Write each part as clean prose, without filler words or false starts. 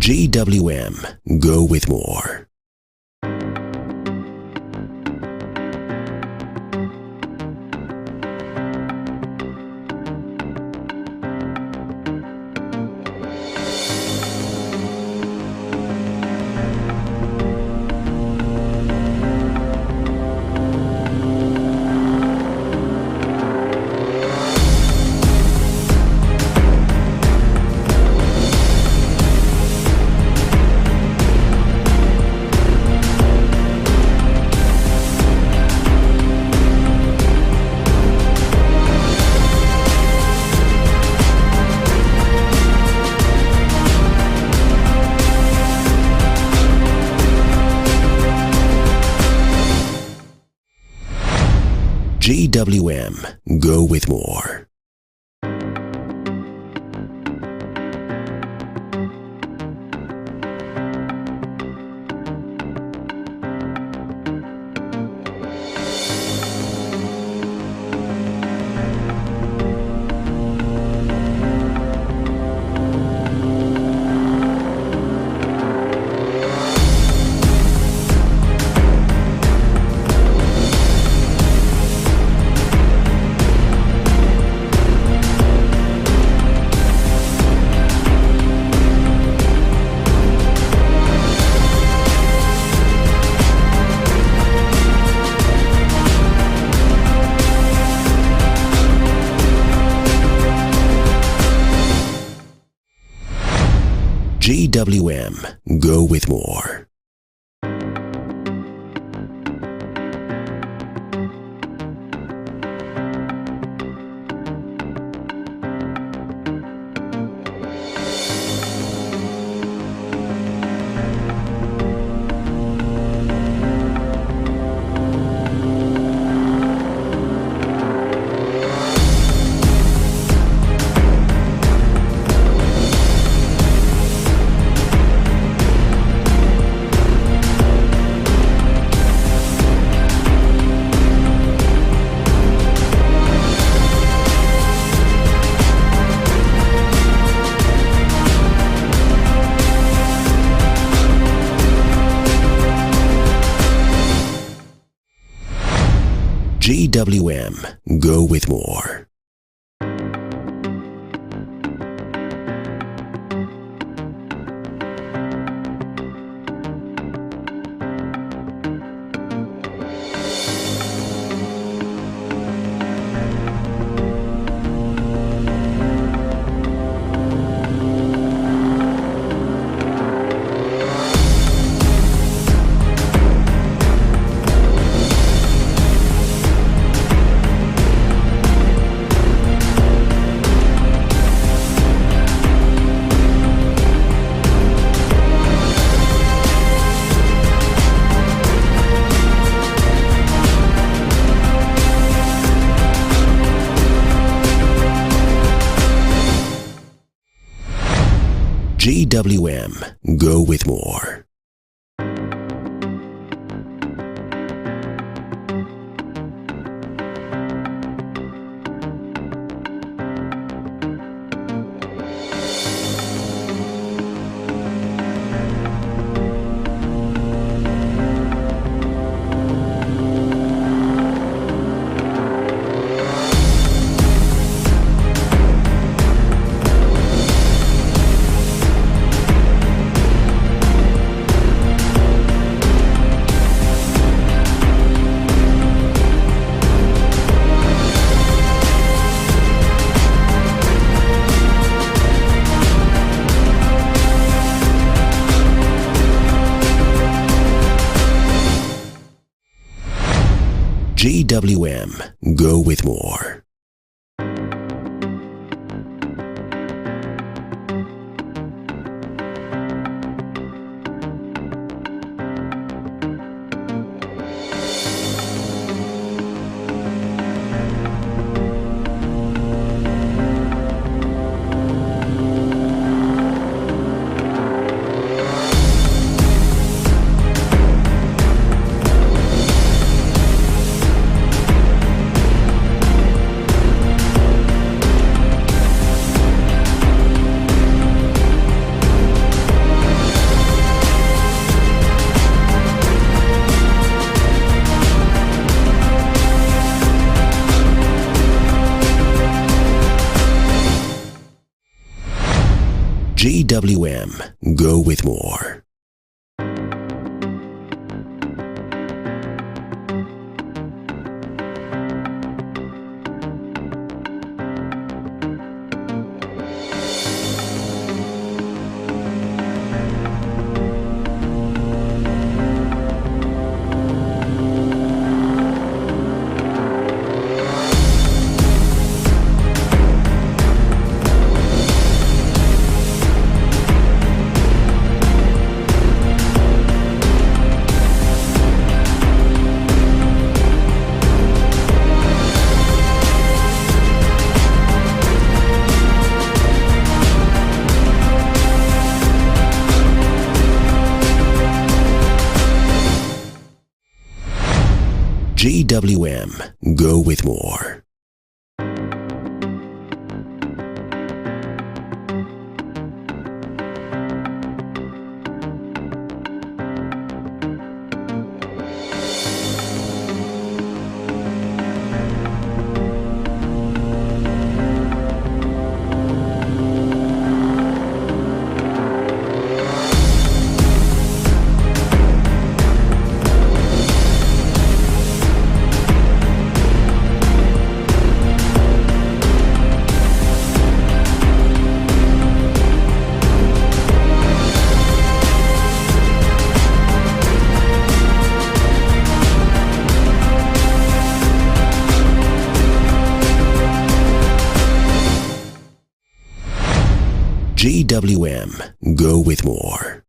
GWM, go with more. GWM, go with more. GWM, go with more. GWM, go with more. GWM, go with more. GWM, go with more. GWM, go with more. GWM, go with more. GWM, go with more.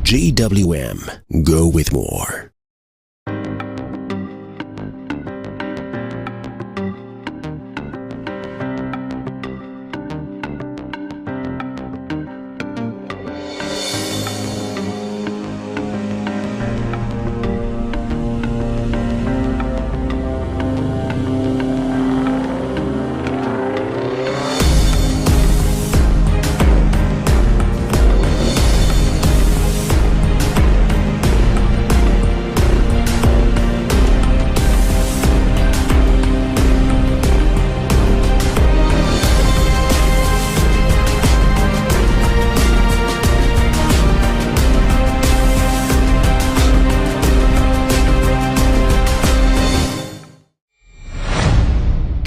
GWM, go with more.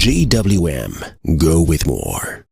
GWM, go with more.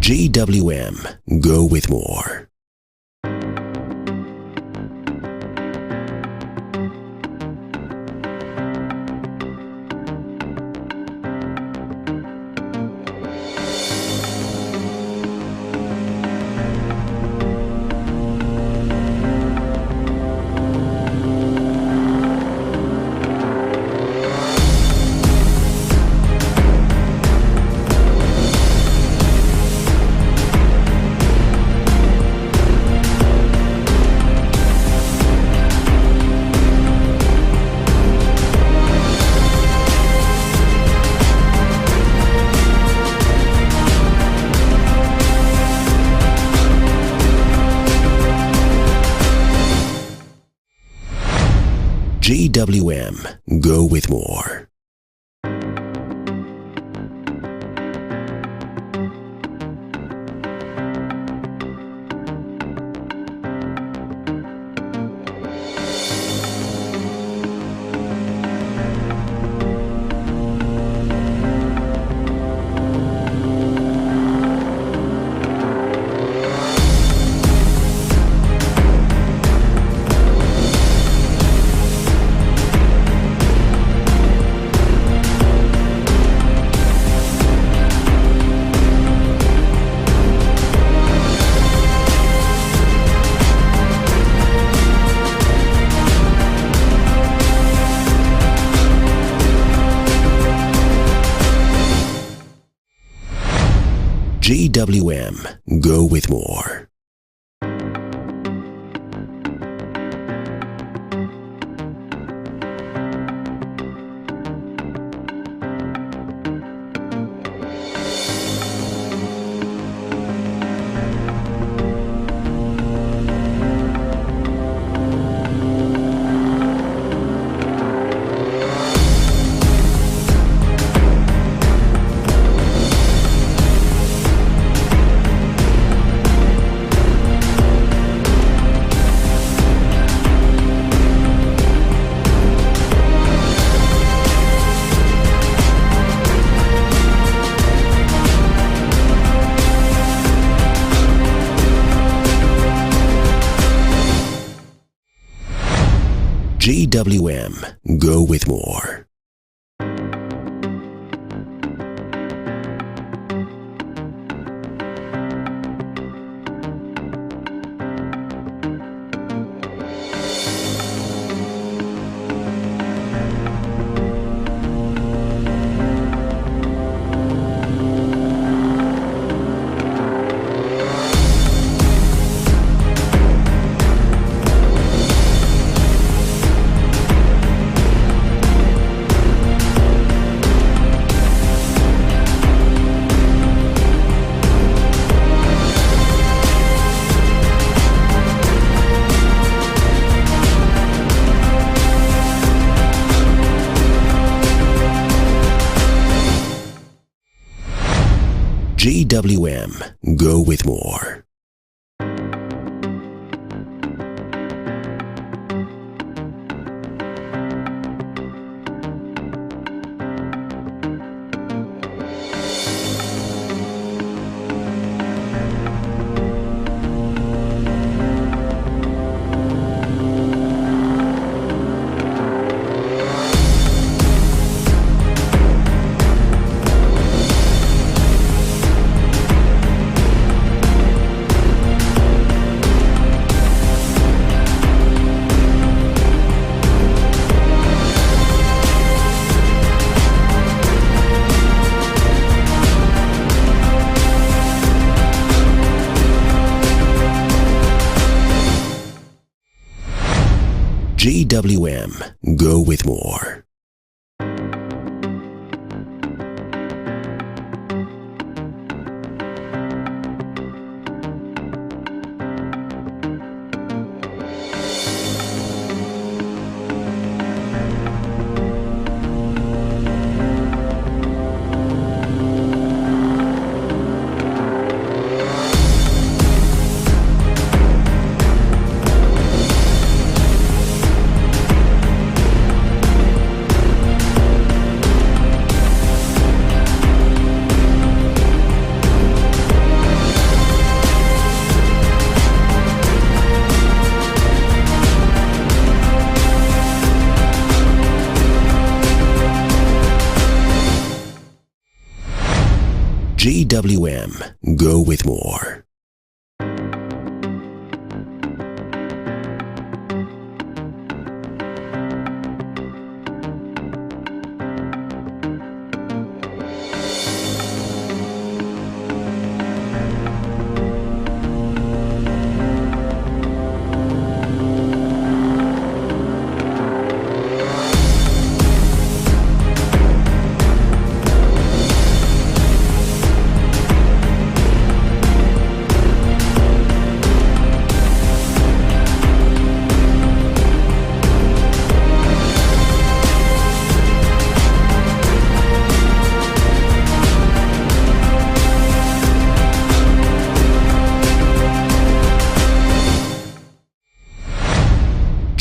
GWM, go with more. GWM, go with more. GWM, go with more. GWM, go with more. GWM, go with more. GWM, go with more. GWM, go with more.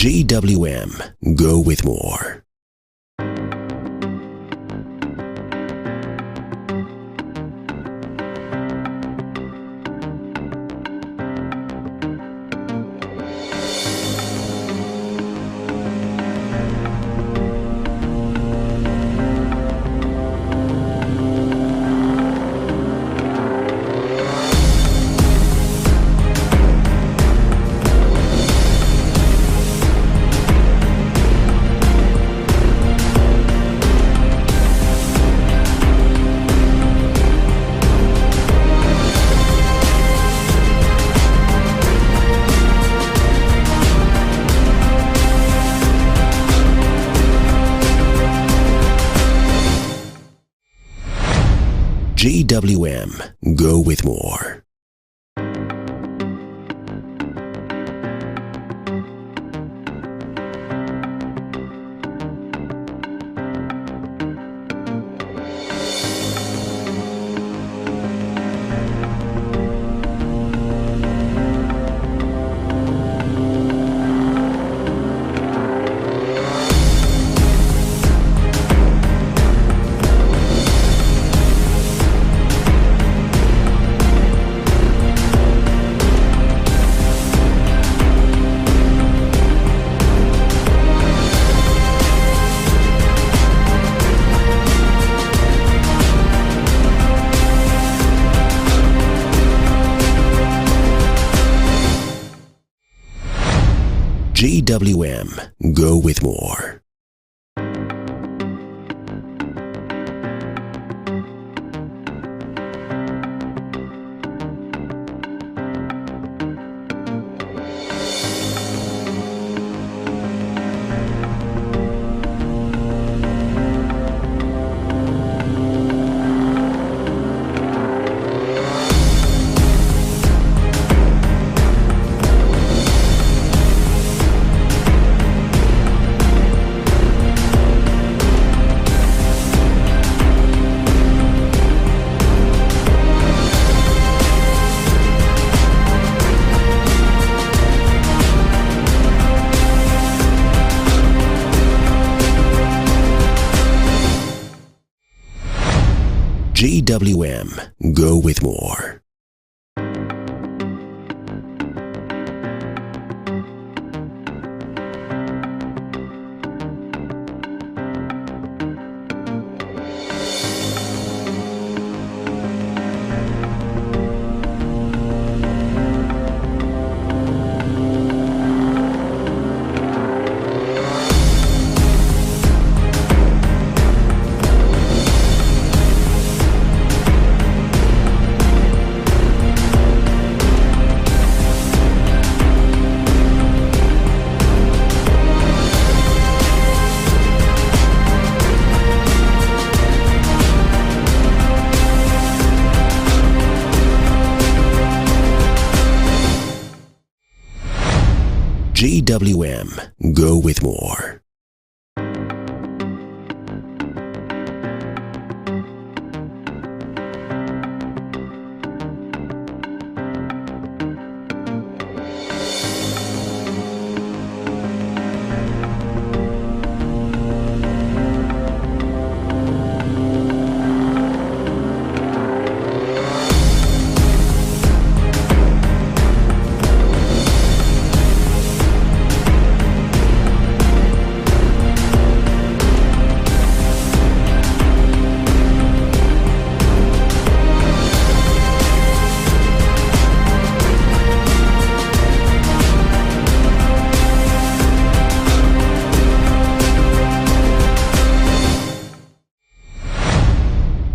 GWM, go with more. GWM, go with more. GWM, go with more. GWM, go with more. GWM, go with more.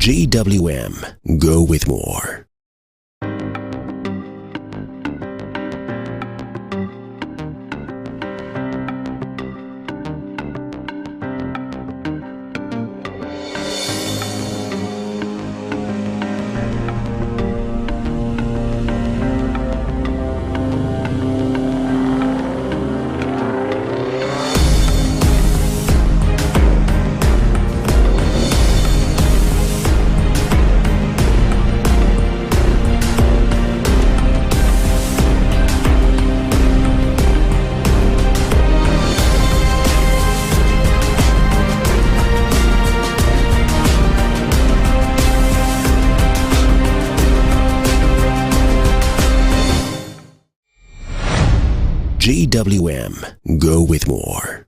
GWM, go with more. GWM, go with more.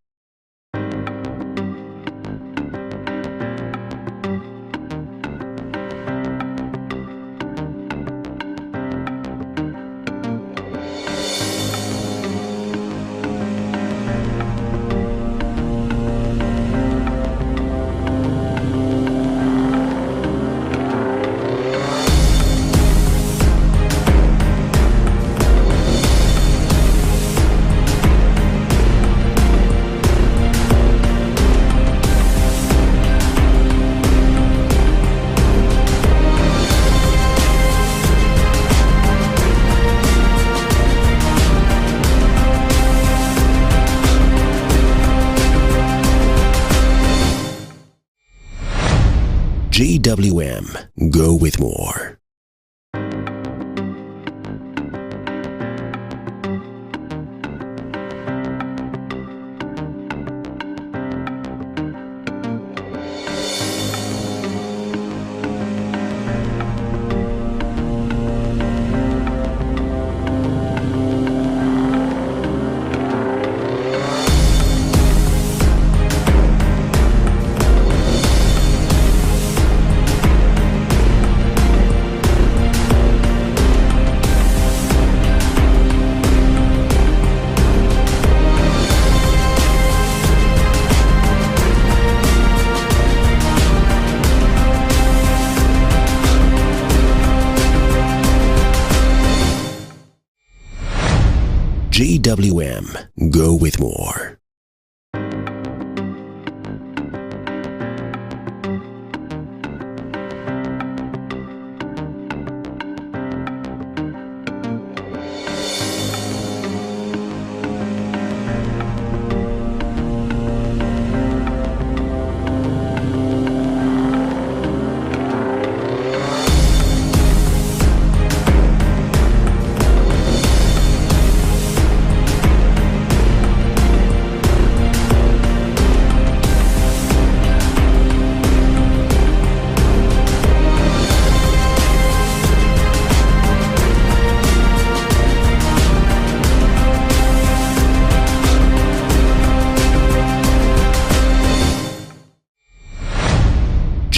GWM, go with more. GWM, go with more.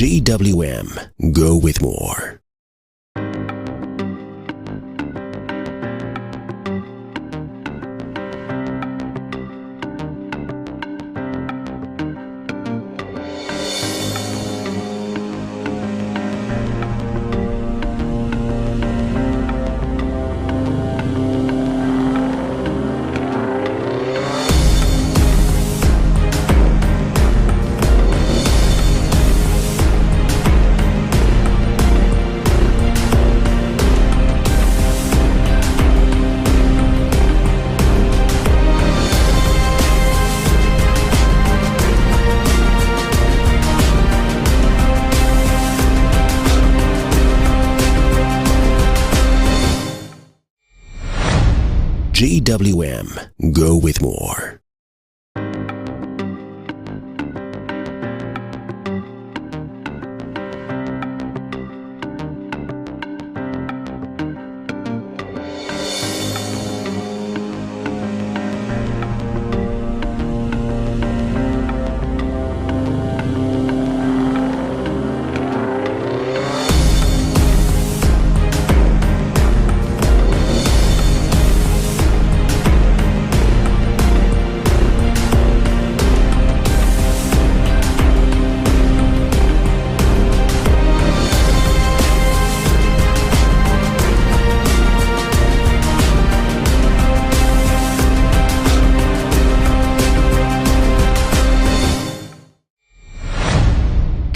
GWM, go with more. GWM, go with more.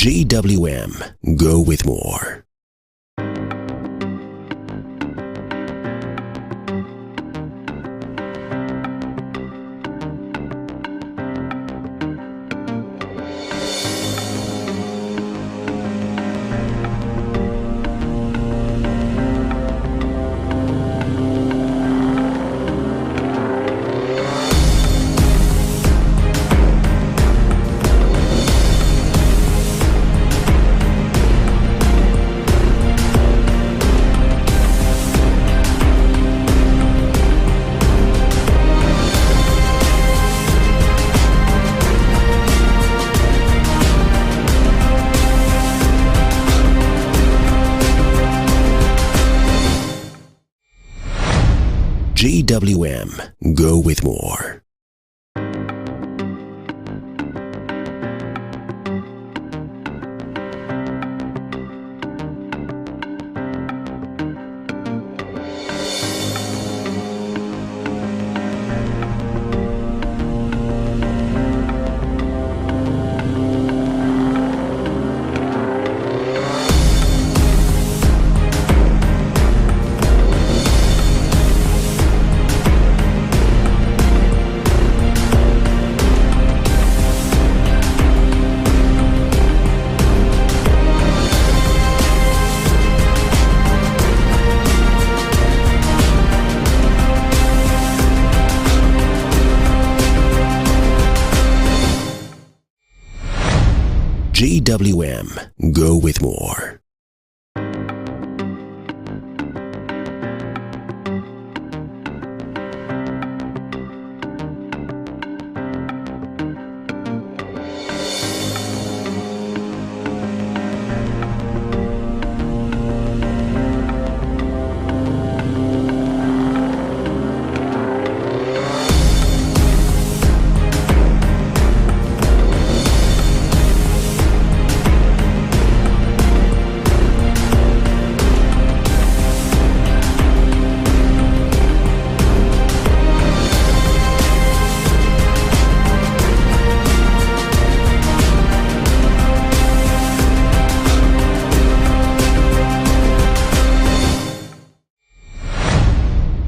GWM, go with more. GWM, go with more. GWM, go with more.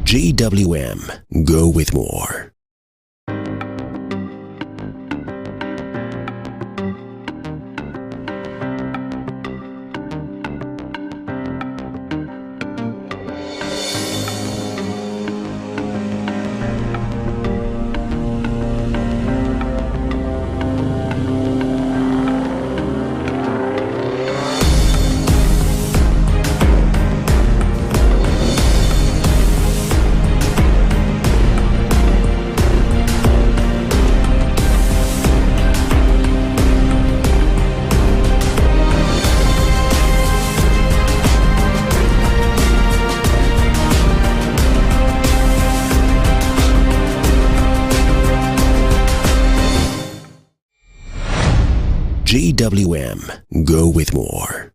GWM, go with more. GWM, go with more.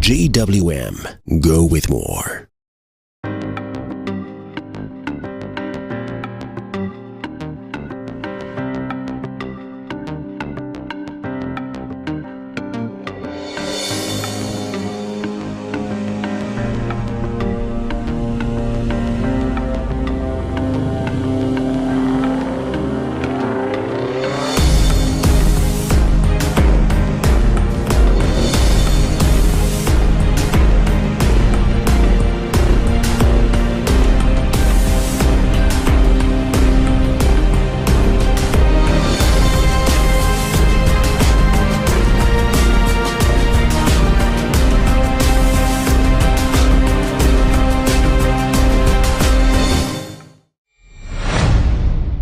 GWM, go with more.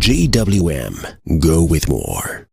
GWM, go with more.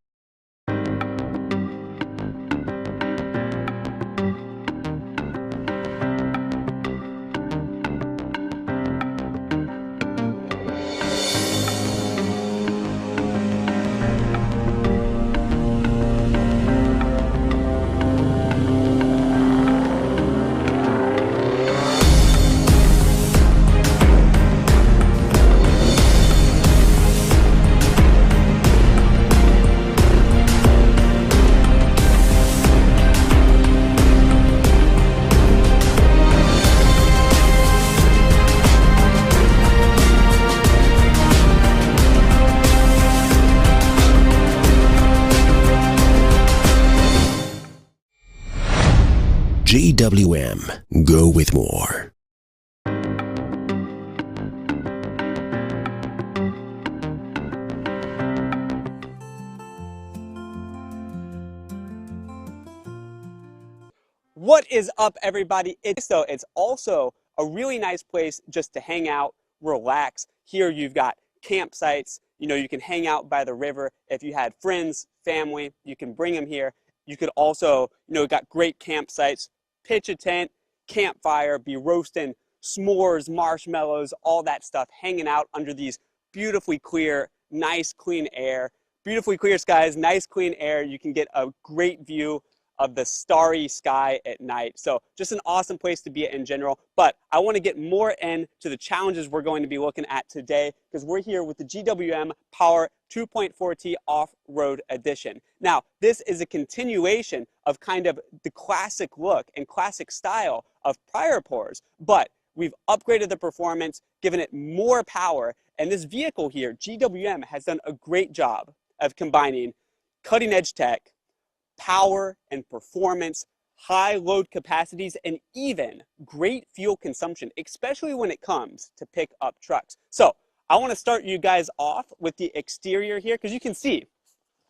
GWM, go with more. What is up, everybody? It's also a really nice place just to hang out, relax. Here you've got campsites. You can hang out by the river. If you had friends, family, you can bring them here. You could also, got great campsites, pitch a tent, campfire, be roasting s'mores, marshmallows, all that stuff, hanging out under these beautifully clear, nice, clean air. Beautifully clear skies, nice, clean air. You can get a great view of the starry sky at night. So just an awesome place to be in general. But I want to get more into the challenges we're going to be looking at today, because we're here with the GWM POER 2.4T Off-Road Edition. Now, this is a continuation of kind of the classic look and classic style of prior POERs, but we've upgraded the performance, given it more power, and this vehicle here, GWM, has done a great job of combining cutting-edge tech, power and performance, high load capacities, and even great fuel consumption, especially when it comes to pick up trucks. So I want to start you guys off with the exterior here, because you can see,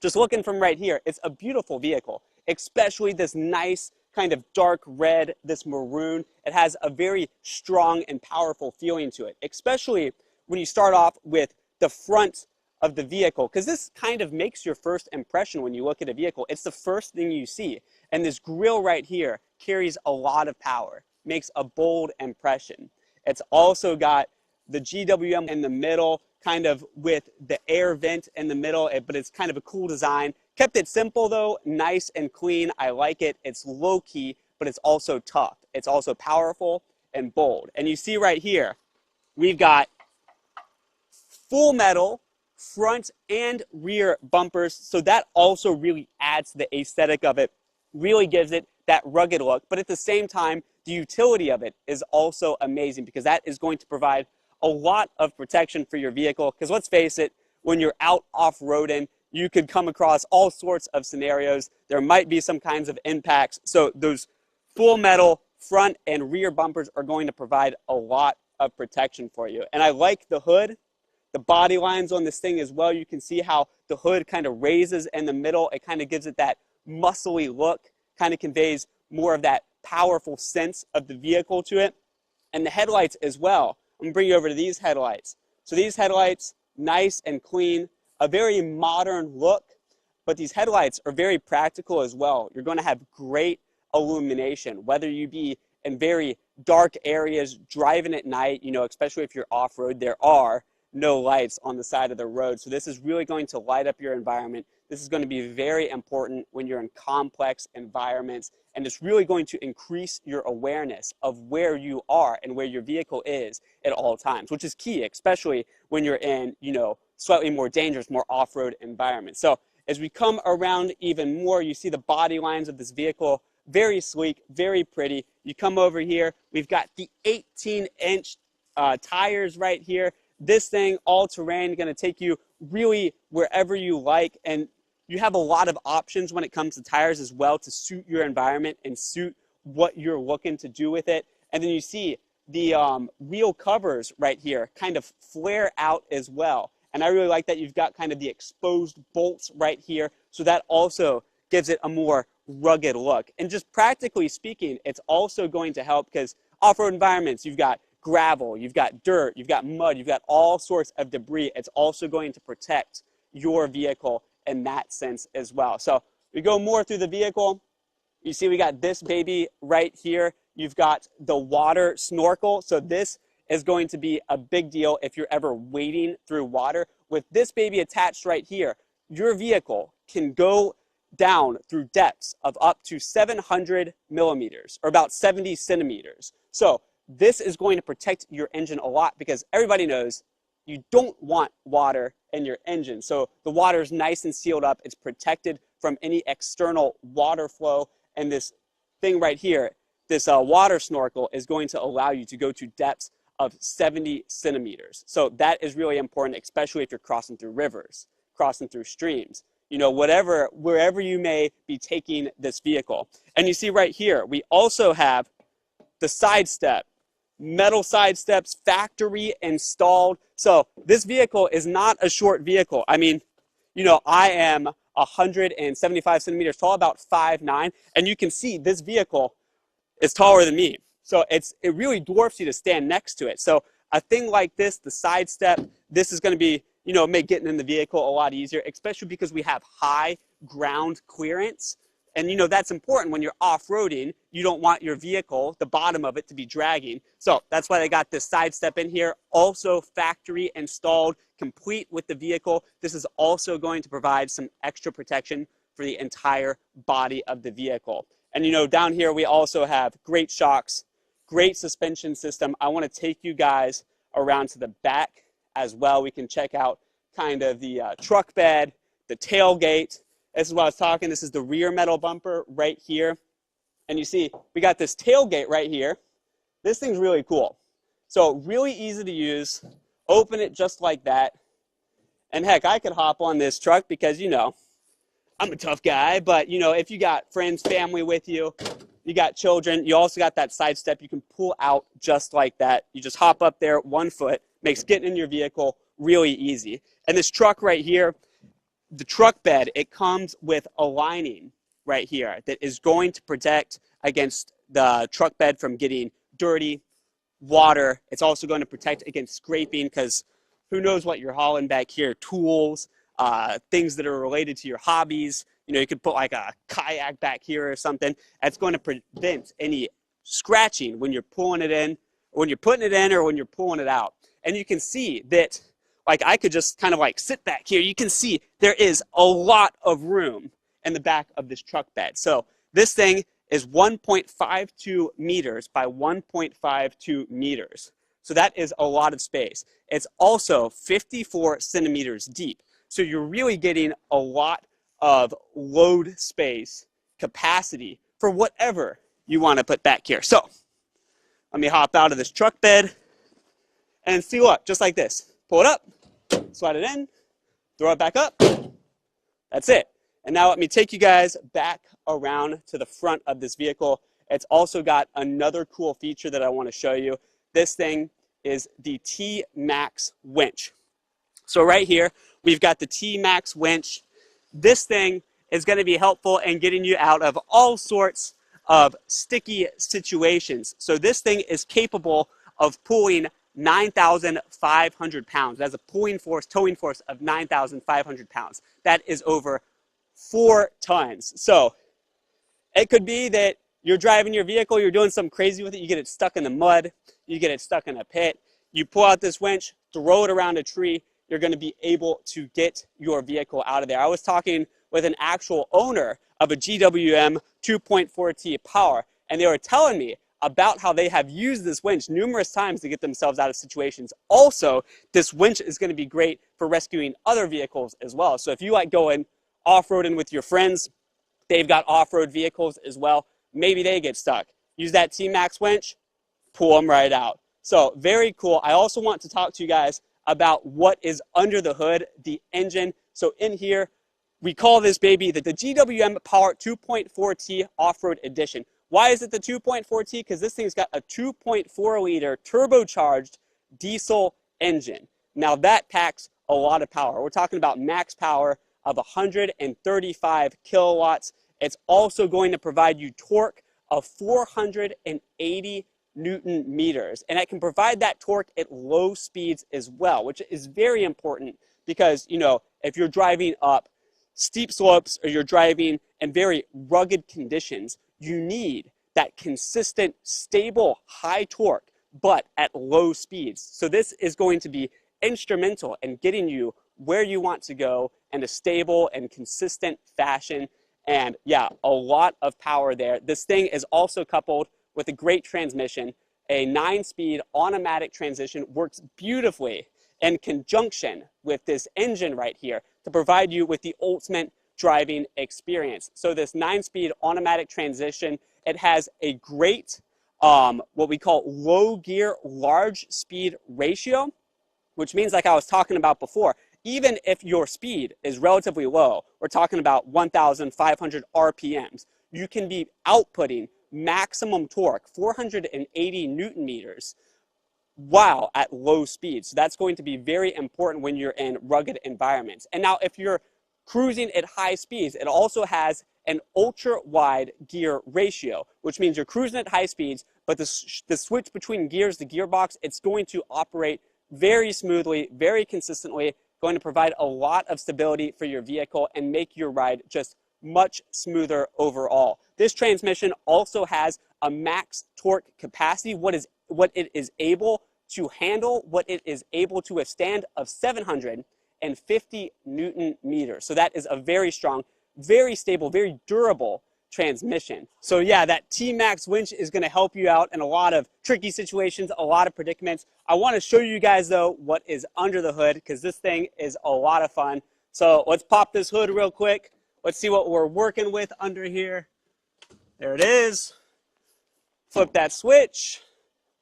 just looking from right here, it's a beautiful vehicle, especially this nice kind of dark red, this maroon. It has a very strong and powerful feeling to it, especially when you start off with the front of the vehicle, because this kind of makes your first impression when you look at a vehicle. It's the first thing you see. And this grille right here carries a lot of power, makes a bold impression. It's also got the GWM in the middle, kind of with the air vent in the middle, but it's kind of a cool design. Kept it simple though, nice and clean. I like it. It's low key, but it's also tough. It's also powerful and bold. And you see right here, we've got full metal front and rear bumpers, so that also really adds to the aesthetic of it, really gives it that rugged look. But at the same time, the utility of it is also amazing, because that is going to provide a lot of protection for your vehicle. Because let's face it, when you're out off-roading, you could come across all sorts of scenarios. There might be some kinds of impacts, so those full metal front and rear bumpers are going to provide a lot of protection for you. And I like the hood, the body lines on this thing as well. You can see how the hood kind of raises in the middle. It kind of gives it that muscly look, kind of conveys more of that powerful sense of the vehicle to it. And the headlights as well. I'm going to bring you over to these headlights. So these headlights, nice and clean, a very modern look, but these headlights are very practical as well. You're going to have great illumination, whether you be in very dark areas, driving at night, especially if you're off-road. There are no lights on the side of the road. So this is really going to light up your environment. This is going to be very important when you're in complex environments, and it's really going to increase your awareness of where you are and where your vehicle is at all times, which is key, especially when you're in, slightly more dangerous, more off-road environments. So as we come around even more, you see the body lines of this vehicle, very sleek, very pretty. You come over here, we've got the 18-inch tires right here. This thing, all-terrain, going to take you really wherever you like, and you have a lot of options when it comes to tires as well to suit your environment and suit what you're looking to do with it. And then you see the wheel covers right here kind of flare out as well. And I really like that you've got kind of the exposed bolts right here, so that also gives it a more rugged look. And just practically speaking, it's also going to help, because off-road environments, you've got gravel, you've got dirt, you've got mud, you've got all sorts of debris. It's also going to protect your vehicle in that sense as well. So we go more through the vehicle. You see we got this baby right here. You've got the water snorkel. So this is going to be a big deal if you're ever wading through water. With this baby attached right here, your vehicle can go down through depths of up to 700 millimeters, or about 70 centimeters. So this is going to protect your engine a lot, because everybody knows you don't want water in your engine. So the water is nice and sealed up. It's protected from any external water flow. And this thing right here, this water snorkel, is going to allow you to go to depths of 70 centimeters. So that is really important, especially if you're crossing through rivers, crossing through streams. wherever you may be taking this vehicle. And you see right here, we also have the side step, metal side steps, factory installed. So this vehicle is not a short vehicle. I mean, I am 175 centimeters tall, about 5'9", and you can see this vehicle is taller than me. So it really dwarfs you to stand next to it. So a thing like this, the side step, this is going to be, make getting in the vehicle a lot easier, especially because we have high ground clearance. And that's important when you're off-roading. You don't want your vehicle, the bottom of it, to be dragging. So that's why they got this side step in here. Also factory installed, complete with the vehicle. This is also going to provide some extra protection for the entire body of the vehicle. And down here we also have great shocks, great suspension system. I want to take you guys around to the back as well. We can check out kind of the truck bed, the tailgate. This is what I was talking. This is the rear metal bumper right here. And you see, we got this tailgate right here. This thing's really cool. So really easy to use. Open it just like that. And heck, I could hop on this truck because, I'm a tough guy. But, if you got friends, family with you, you got children, you also got that side step you can pull out just like that. You just hop up there, 1 foot, makes getting in your vehicle really easy. And this truck right here, the truck bed, it comes with a lining right here that is going to protect against the truck bed from getting dirty, water. It's also going to protect against scraping because who knows what you're hauling back here, tools, things that are related to your hobbies. You could put like a kayak back here or something. That's going to prevent any scratching when you're pulling it in, or when you're putting it in, or when you're pulling it out. And you can see that, like, I could just kind of like sit back here. You can see there is a lot of room in the back of this truck bed. So this thing is 1.52 meters by 1.52 meters. So that is a lot of space. It's also 54 centimeters deep. So you're really getting a lot of load space capacity for whatever you want to put back here. So let me hop out of this truck bed and see what, just like this. Pull it up, slide it in, throw it back up. That's it. And now let me take you guys back around to the front of this vehicle. It's also got another cool feature that I want to show you. This thing is the T-Max winch. So right here, we've got the T-Max winch. This thing is going to be helpful in getting you out of all sorts of sticky situations. So this thing is capable of pulling 9,500 pounds. It has a towing force of 9,500 pounds. That is over 4 tons. So it could be that you're driving your vehicle, you're doing something crazy with it, you get it stuck in the mud, you get it stuck in a pit, you pull out this winch, throw it around a tree, you're going to be able to get your vehicle out of there. I was talking with an actual owner of a GWM 2.4T POER, and they were telling me about how they have used this winch numerous times to get themselves out of situations. Also, this winch is going to be great for rescuing other vehicles as well. So if you like going off-roading with your friends, they've got off-road vehicles as well, maybe they get stuck. Use that T-Max winch, pull them right out. So very cool. I also want to talk to you guys about what is under the hood, the engine. So in here, we call this baby the GWM POER 2.4T Off-Road Edition. Why is it the 2.4T? Because this thing's got a 2.4 liter turbocharged diesel engine. Now that packs a lot of power. We're talking about max power of 135 kilowatts. It's also going to provide you torque of 480 Newton meters, and it can provide that torque at low speeds as well, which is very important because, if you're driving up steep slopes or you're driving in very rugged conditions, you need that consistent, stable, high torque, but at low speeds. So this is going to be instrumental in getting you where you want to go in a stable and consistent fashion. And yeah, a lot of power there. This thing is also coupled with a great transmission. A 9-speed automatic transmission works beautifully in conjunction with this engine right here to provide you with the ultimate driving experience. So this 9-speed automatic transmission, it has a great what we call low gear large speed ratio, which means, like I was talking about before, even if your speed is relatively low, we're talking about 1,500 RPMs, you can be outputting maximum torque, 480 Newton meters, while at low speed. So that's going to be very important when you're in rugged environments. And now if you're cruising at high speeds, it also has an ultra wide gear ratio, which means you're cruising at high speeds, but the switch between gears, the gearbox, it's going to operate very smoothly, very consistently, going to provide a lot of stability for your vehicle and make your ride just much smoother overall. This transmission also has a max torque capacity, what it is able to handle, what it is able to withstand of 750 Newton meters. So that is a very strong, very stable, very durable transmission. So yeah, that T-Max winch is going to help you out in a lot of tricky situations, a lot of predicaments. I want to show you guys though what is under the hood, because this thing is a lot of fun. So let's pop this hood real quick. Let's see what we're working with under here. There it is. Flip that switch.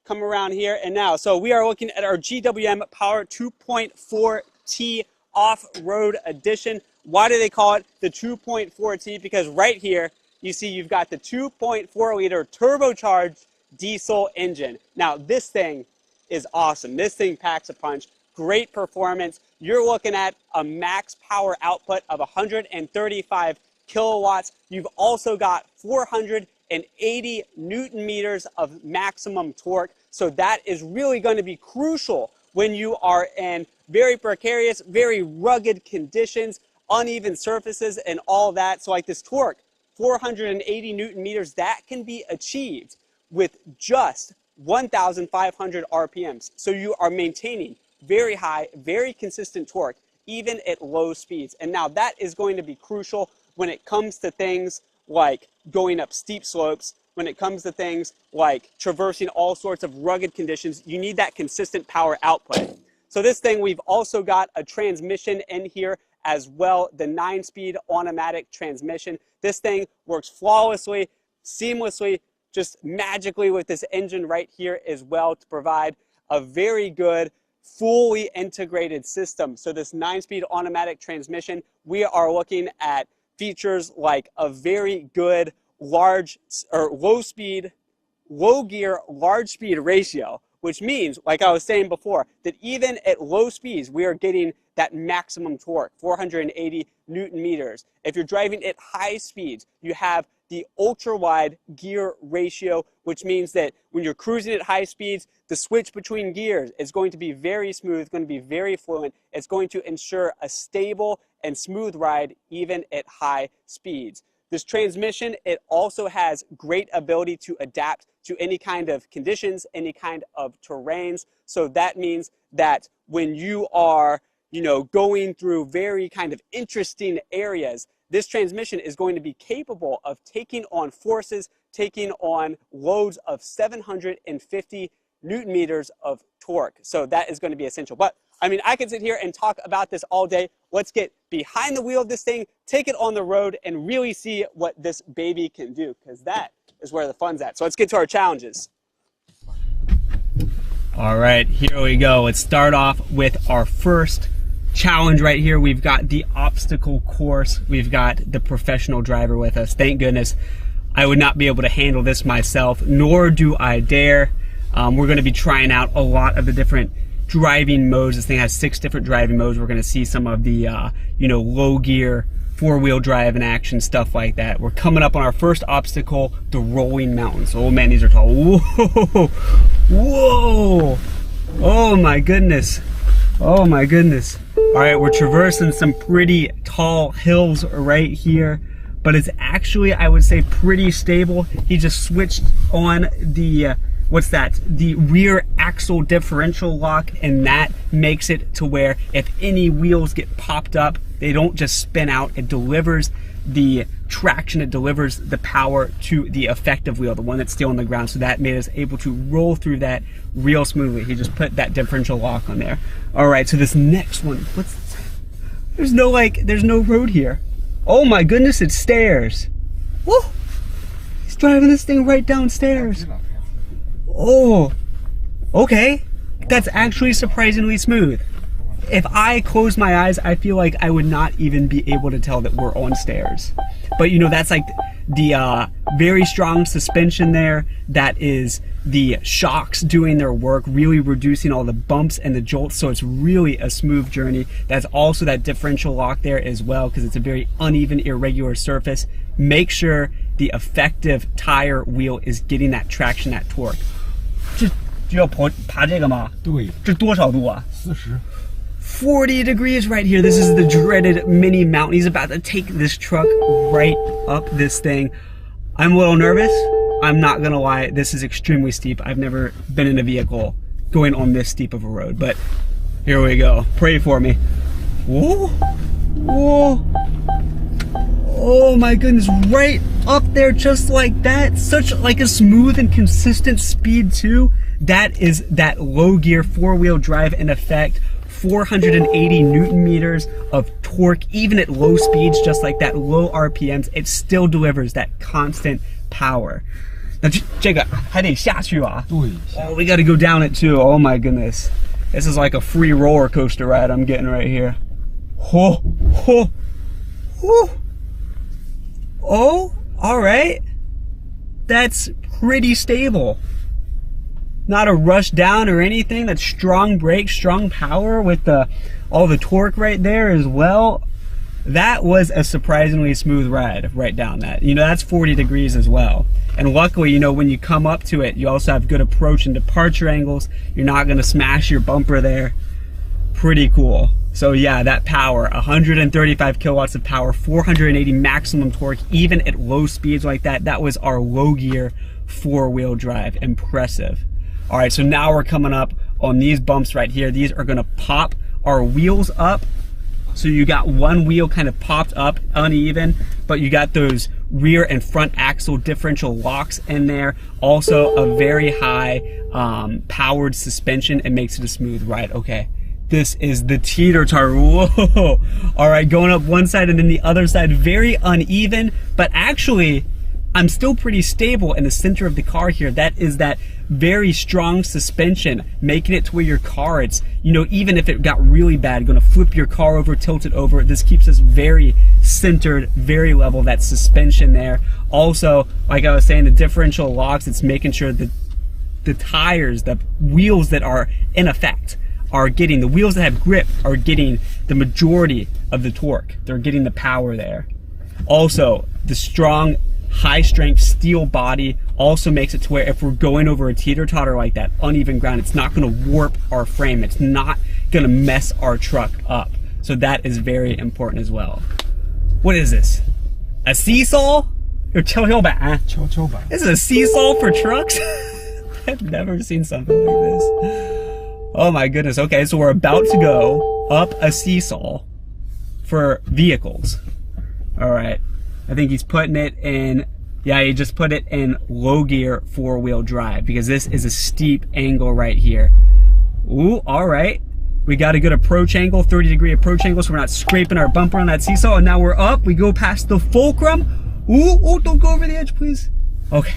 Come around here, and now, so we are looking at our GWM POER 2.4T Off-Road Edition. Why do they call it the 2.4T? Because right here, you see you've got the 2.4 liter turbocharged diesel engine. Now, this thing is awesome. This thing packs a punch. Great performance. You're looking at a max power output of 135 kilowatts. You've also got 480 Newton meters of maximum torque. So that is really going to be crucial when you are in very precarious, very rugged conditions, uneven surfaces and all that. So like this torque, 480 Newton meters, that can be achieved with just 1,500 RPMs. So you are maintaining very high, very consistent torque, even at low speeds. And now that is going to be crucial when it comes to things like going up steep slopes, when it comes to things like traversing all sorts of rugged conditions. You need that consistent power output. So this thing, we've also got a transmission in here as well, the 9-speed automatic transmission. This thing works flawlessly, seamlessly, just magically with this engine right here as well to provide a very good, fully integrated system. So this 9-speed automatic transmission, we are looking at features like a very good large or low gear, large speed ratio, which means, like I was saying before, that even at low speeds, we are getting that maximum torque, 480 Newton meters. If you're driving at high speeds, you have the ultra wide gear ratio, which means that when you're cruising at high speeds, the switch between gears is going to be very smooth, going to be very fluent. It's going to ensure a stable and smooth ride even at high speeds. This transmission, it also has great ability to adapt to any kind of conditions, any kind of terrains. So that means that when you are, going through very kind of interesting areas, this transmission is going to be capable of taking on forces, taking on loads of 750 Newton meters of torque. So that is going to be essential. But I mean, I could sit here and talk about this all day. Let's get behind the wheel of this thing, take it on the road, and really see what this baby can do, because that is where the fun's at. So let's get to our challenges. All right, here we go. Let's start off with our first challenge right here. We've got the obstacle course. We've got the professional driver with us. Thank goodness. I would not be able to handle this myself, nor do I dare. We're going to be trying out a lot of the different driving modes. This thing has 6 different driving modes. We're going to see some of the, low gear, 4-wheel drive in action, stuff like that. We're coming up on our first obstacle, the rolling mountains. Oh man, these are tall. Whoa, whoa, oh my goodness, oh my goodness. All right, we're traversing some pretty tall hills right here, but it's actually, I would say, pretty stable. He just switched on the what's that? The rear axle differential lock, and that makes it to where if any wheels get popped up, they don't just spin out. It delivers the traction, it delivers the power to the effective wheel, the one that's still on the ground. So that made us able to roll through that real smoothly. He just put that differential lock on there. All right, so this next one, there's no road here. Oh my goodness, it's stairs. Woo! He's driving this thing right downstairs. Oh, okay. That's actually surprisingly smooth. if I close my eyes, I feel like I would not even be able to tell that we're on stairs. But you know, that's like the very strong suspension there. That is the shocks doing their work, really reducing all the bumps and the jolts, so it's really a smooth journey. That's also that differential lock there as well, because it's a very uneven, irregular surface. Make sure the effective tire wheel is getting that traction, that torque. 就要爬这个吗？对。这多少度啊？40. 40 degrees right here. This is the dreaded mini mountain. He's about to take this truck right up this thing. I'm a little nervous. I'm not gonna lie. This is extremely steep. I've never been in a vehicle going on this steep of a road, but here we go. Pray for me. Whoa. Whoa. Oh my goodness, right up there just like that. Such like a smooth and consistent speed too. That is that low gear 4-wheel drive in effect. 480 Newton meters of torque, even at low speeds, just like that, low RPMs, it still delivers that constant power. Now, 这个还得下去啊。对。Oh, we got to go down it too. Oh my goodness, this is like a free roller coaster ride I'm getting right here. Oh, oh, oh. Oh, all right. That's pretty stable. Not a rush down or anything. That's strong brakes, strong power with all the torque right there as well. That was a surprisingly smooth ride right down that. You know, that's 40 degrees as well. And luckily, you know, when you come up to it, you also have good approach and departure angles. You're not gonna smash your bumper there. Pretty cool. So yeah, that power, 135 kilowatts of power, 480 maximum torque, even at low speeds like that. That was our low gear 4-wheel drive. Impressive. All right, so now we're coming up on these bumps right here. These are gonna pop our wheels up. So you got one wheel kind of popped up, uneven, but you got those rear and front axle differential locks in there. Also a very high powered suspension. It makes it a smooth ride. Okay, this is the teeter-totter. Whoa. All right, going up one side and then the other side, very uneven, but actually I'm still pretty stable in the center of the car here. That is that very strong suspension, making it to where your car, it's, you know, even if it got really bad, gonna flip your car over, tilt it over. This keeps us very centered, very level, that suspension there. Also, like I was saying, the differential locks, it's making sure that the tires, the wheels that are in effect are getting, the wheels that have grip are getting the majority of the torque. They're getting the power there. Also, the strong, high strength steel body also makes it to where if we're going over a teeter-totter like that, uneven ground, it's not gonna warp our frame. It's not gonna mess our truck up. So that is very important as well. What is this? A seesaw? Or 跷跷板? 跷跷板. This is a seesaw for trucks? I've never seen something like this. Oh my goodness. Okay, so we're about to go up a seesaw for vehicles. All right. I think he's putting it in, yeah, he just put it in low gear 4-wheel drive because this is a steep angle right here. Ooh, all right. We got a good approach angle, 30-degree approach angle, so we're not scraping our bumper on that seesaw. And now we're up. We go past the fulcrum. Ooh, oh, don't go over the edge, please. Okay.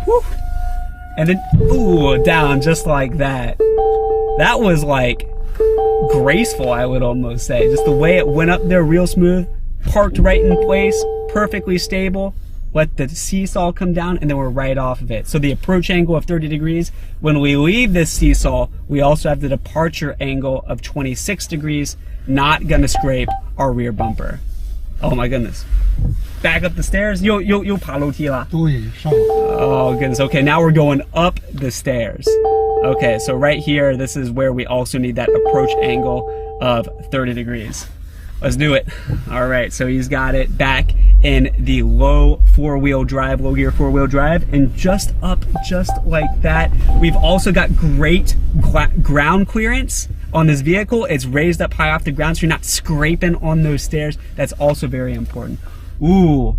Woo. And then, ooh, down just like that. That was like graceful, I would almost say. Just the way it went up there real smooth, parked right in place, perfectly stable. Let the seesaw come down and then we're right off of it. So the approach angle of 30 degrees. When we leave this seesaw, we also have the departure angle of 26 degrees. Not gonna scrape our rear bumper. Oh my goodness. Back up the stairs. 又爬楼梯啦。对，上。Oh goodness. Okay, now we're going up the stairs. Okay, so right here, this is where we also need that approach angle of 30 degrees. Let's do it. All right, so he's got it back in the low 4-wheel drive, low gear 4-wheel drive, and just up just like that. We've also got great ground clearance on this vehicle. It's raised up high off the ground, so you're not scraping on those stairs. That's also very important. Ooh,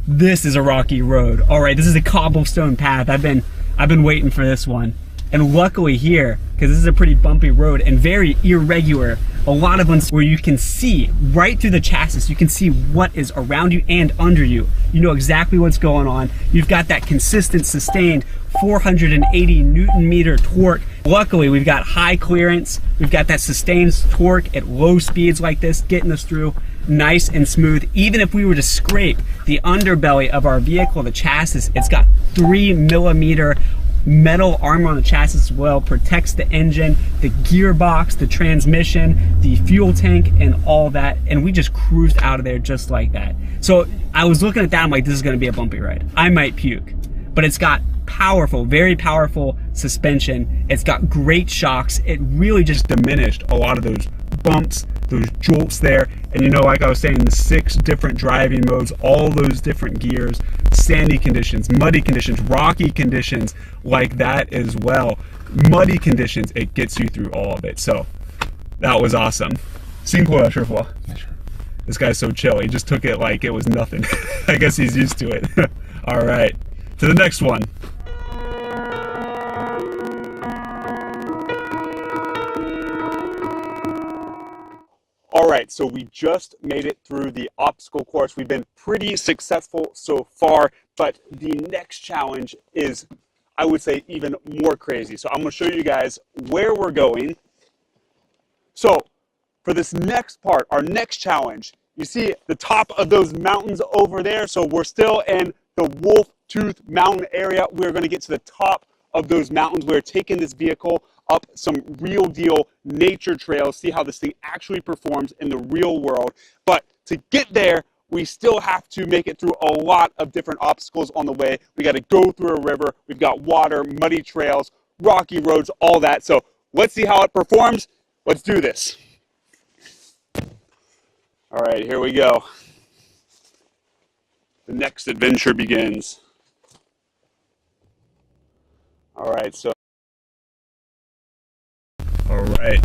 this is a rocky road. All right, this is a cobblestone path. I've been waiting for this one. And luckily here, because this is a pretty bumpy road and very irregular, a lot of ones where you can see right through the chassis, you can see what is around you and under you. You know exactly what's going on. You've got that consistent, sustained 480 Newton meter torque Luckily, we've got high clearance. We've got that sustained torque at low speeds like this, getting us through nice and smooth. Even if we were to scrape the underbelly of our vehicle, the chassis, it's got 3mm metal armor on the chassis as well, protects the engine, the gearbox, the transmission, the fuel tank, and all that. And we just cruised out of there just like that. So I was looking at that, I'm like, this is gonna be a bumpy ride. I might puke. But it's got powerful, very powerful suspension. It's got great shocks. It really just diminished a lot of those bumps, those jolts there. And you know, like I was saying, the 6 different driving modes, all those different gears, sandy conditions, muddy conditions, rocky conditions like that as well. Muddy conditions, it gets you through all of it. So that was awesome. 5 a 3. This guy's so chill. He just took it like it was nothing. I guess he's used to it. All right, to the next one. All right, so we just made it through the obstacle course. We've been pretty successful so far, but the next challenge is, I would say, even more crazy. So I'm gonna show you guys where we're going. So for this next part, our next challenge, you see the top of those mountains over there. So we're still in the Wolf Tooth Mountain area. We're gonna get to the top of those mountains. We're taking this vehicle up some real deal nature trails, see how this thing actually performs in the real world. But to get there, we still have to make it through a lot of different obstacles on the way. We got to go through a river. We've got water, muddy trails, rocky roads, all that. So let's see how it performs. Let's do this. All right, here we go. The next adventure begins. All right, so. All right,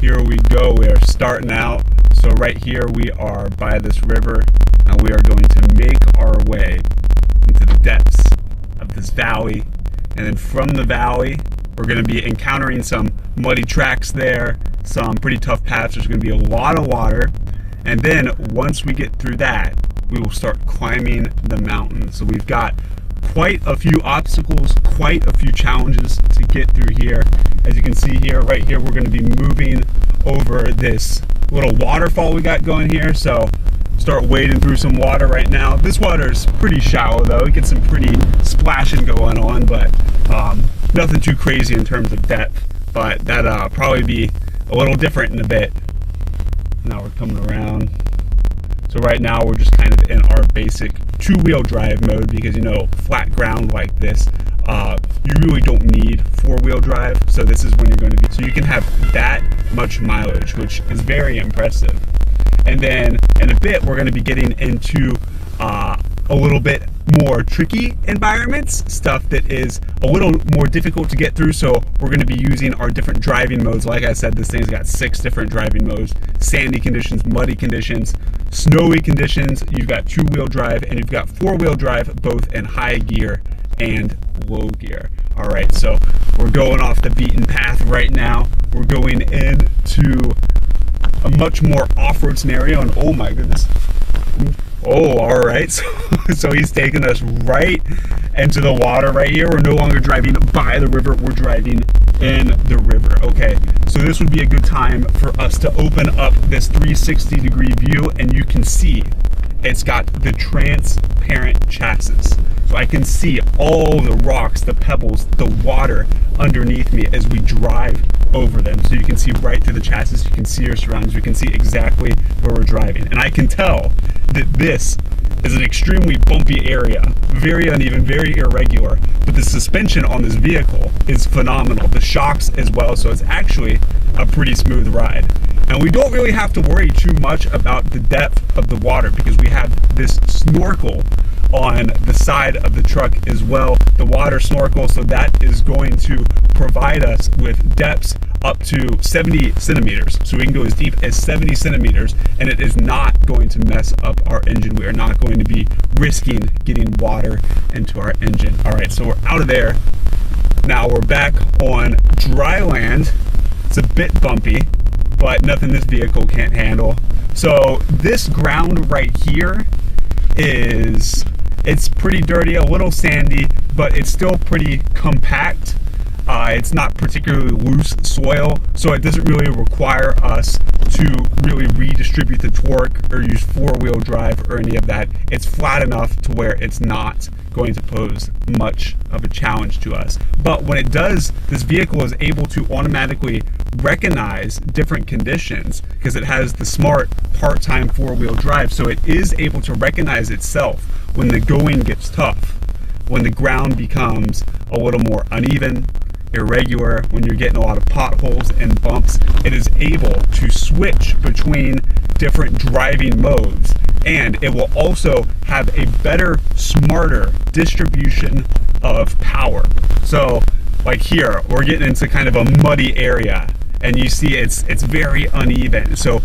here we go. We are starting out. So right here we are by this river, and we are going to make our way into the depths of this valley. And then from the valley, we're going to be encountering some muddy tracks there, some pretty tough paths. There's going to be a lot of water. And then once we get through that, we will start climbing the mountain. So we've got quite a few obstacles, quite a few challenges to get through here. As you can see here, right here, we're going to be moving over this little waterfall we got going here. So start wading through some water right now. This water is pretty shallow though. It gets some pretty splashing going on, but nothing too crazy in terms of depth. But that'll probably be a little different in a bit. Now we're coming around. So right now we're just kind of in our basic 2-wheel drive mode, because you know, flat ground like this, you really don't need 4-wheel drive. So this is when you're going to be, so you can have that much mileage, which is very impressive. And then in a bit, we're going to be getting into a little bit more tricky environments, stuff that is a little more difficult to get through. So we're going to be using our different driving modes. Like I said, this thing's got 6 different driving modes: sandy conditions, muddy conditions, snowy conditions. You've got 2-wheel drive, and you've got 4-wheel drive, both in high gear and low gear. All right, so we're going off the beaten path right now. We're going into a much more off-road scenario, and oh my goodness. Oh, all right. So he's taking us right into the water right here. We're no longer driving by the river. We're driving in the river. Okay, so this would be a good time for us to open up this 360-degree view, and you can see it's got the transparent chassis. So I can see all the rocks, the pebbles, the water underneath me as we drive over them. So you can see right through the chassis, you can see your surroundings, you can see exactly where we're driving. And I can tell that this is an extremely bumpy area, very uneven, very irregular, but the suspension on this vehicle is phenomenal. The shocks as well, so it's actually a pretty smooth ride. And we don't really have to worry too much about the depth of the water, because we have this snorkel on the side of the truck as well, the water snorkel. So that is going to provide us with depths up to 70 centimeters. So we can go as deep as 70 centimeters, and it is not going to mess up our engine. We are not going to be risking getting water into our engine. All right, so we're out of there. Now we're back on dry land. It's a bit bumpy, but nothing this vehicle can't handle. So this ground right here it's pretty dirty, a little sandy, but it's still pretty compact. It's not particularly loose soil, so it doesn't really require us to really redistribute the torque or use four-wheel drive or any of that. It's flat enough to where it's not going to pose much of a challenge to us. But when it does, this vehicle is able to automatically recognize different conditions because it has the smart part-time four-wheel drive, so it is able to recognize itself when the going gets tough, when the ground becomes a little more uneven, irregular, when you're getting a lot of potholes and bumps. It is able to switch between different driving modes, and it will also have a better, smarter distribution of power. So like here, we're getting into kind of a muddy area, and you see it's very uneven. So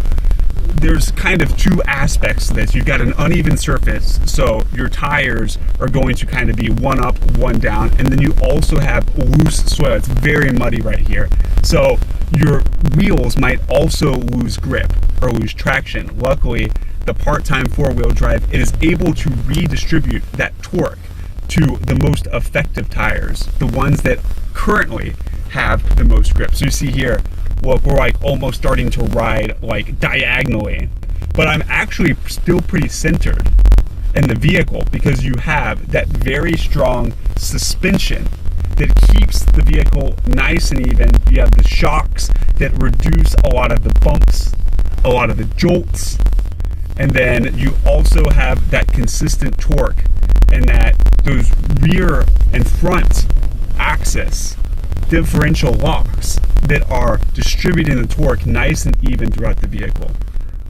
there's kind of two aspects to this. You've got an uneven surface, so your tires are going to kind of be one up, one down, and then you also have loose soil. It's very muddy right here. So your wheels might also lose grip or lose traction. Luckily, the part-time four-wheel drive, it is able to redistribute that torque to the most effective tires, the ones that currently have the most grip. So you see here, look, we're like almost starting to ride like diagonally, but I'm actually still pretty centered in the vehicle because you have that very strong suspension that keeps the vehicle nice and even. You have the shocks that reduce a lot of the bumps, a lot of the jolts, and then you also have that consistent torque and that those rear and front axis differential locks that are distributing the torque nice and even throughout the vehicle.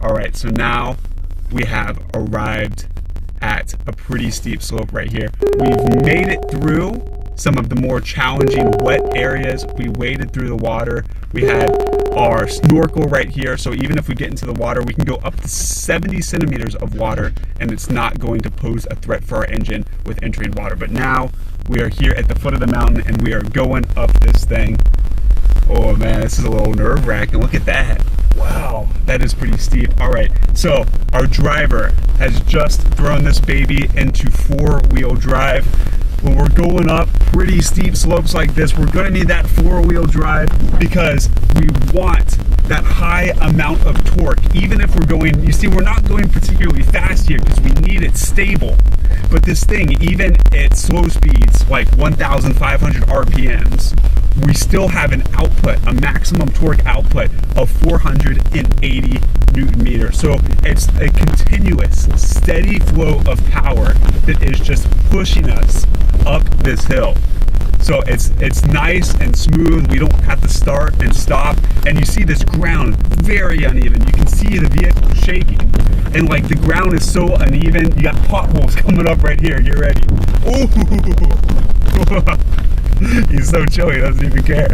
All right, so now we have arrived at a pretty steep slope right here. We've made it through some of the more challenging wet areas. We waded through the water. We had our snorkel right here, so even if we get into the water, we can go up to 70 centimeters of water, and it's not going to pose a threat for our engine with entering water. But now we are here at the foot of the mountain, and we are going up this thing. Oh man, this is a little nerve-wracking. Look at that. Wow, that is pretty steep. All right, so our driver has just thrown this baby into four-wheel drive. When we're going up pretty steep slopes like this, we're gonna need that four-wheel drive because we want that high amount of torque. Even if we're going, you see, we're not going particularly fast here because we need it stable. But this thing, even at slow speeds, like 1,500 RPMs, we still have an output, a maximum torque output of 480 Newton meters. So it's a continuous, steady flow of power that is just pushing us up this hill. So it's nice and smooth. We don't have to start and stop. And you see this ground very uneven. You can see the vehicle shaking. And like the ground is so uneven, you got potholes coming up right here. Get ready. Ooh. He's so chill, he doesn't even care.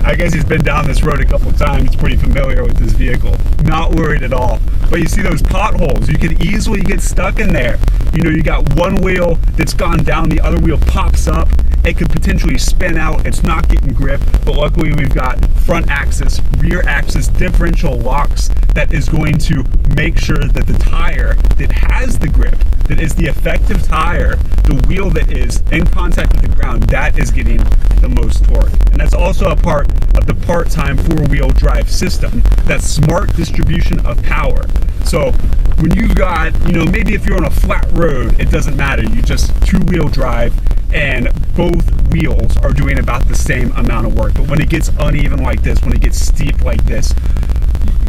I guess he's been down this road a couple times. He's pretty familiar with this vehicle. Not worried at all. But you see those potholes, you could easily get stuck in there. You know, you got one wheel that's gone down, the other wheel pops up. It could potentially spin out. It's not getting grip, but luckily we've got front axis, rear axis differential locks that is going to make sure that the tire that has the grip, that is the effective tire, the wheel that is in contact with the ground, that is getting the most torque. And that's also a part of the part-time four-wheel drive system, that smart distribution of power. So when you've got, you know, maybe if you're on a flat road, it doesn't matter. You just two-wheel drive and both wheels are doing about the same amount of work. But when it gets uneven like this, when it gets steep like this,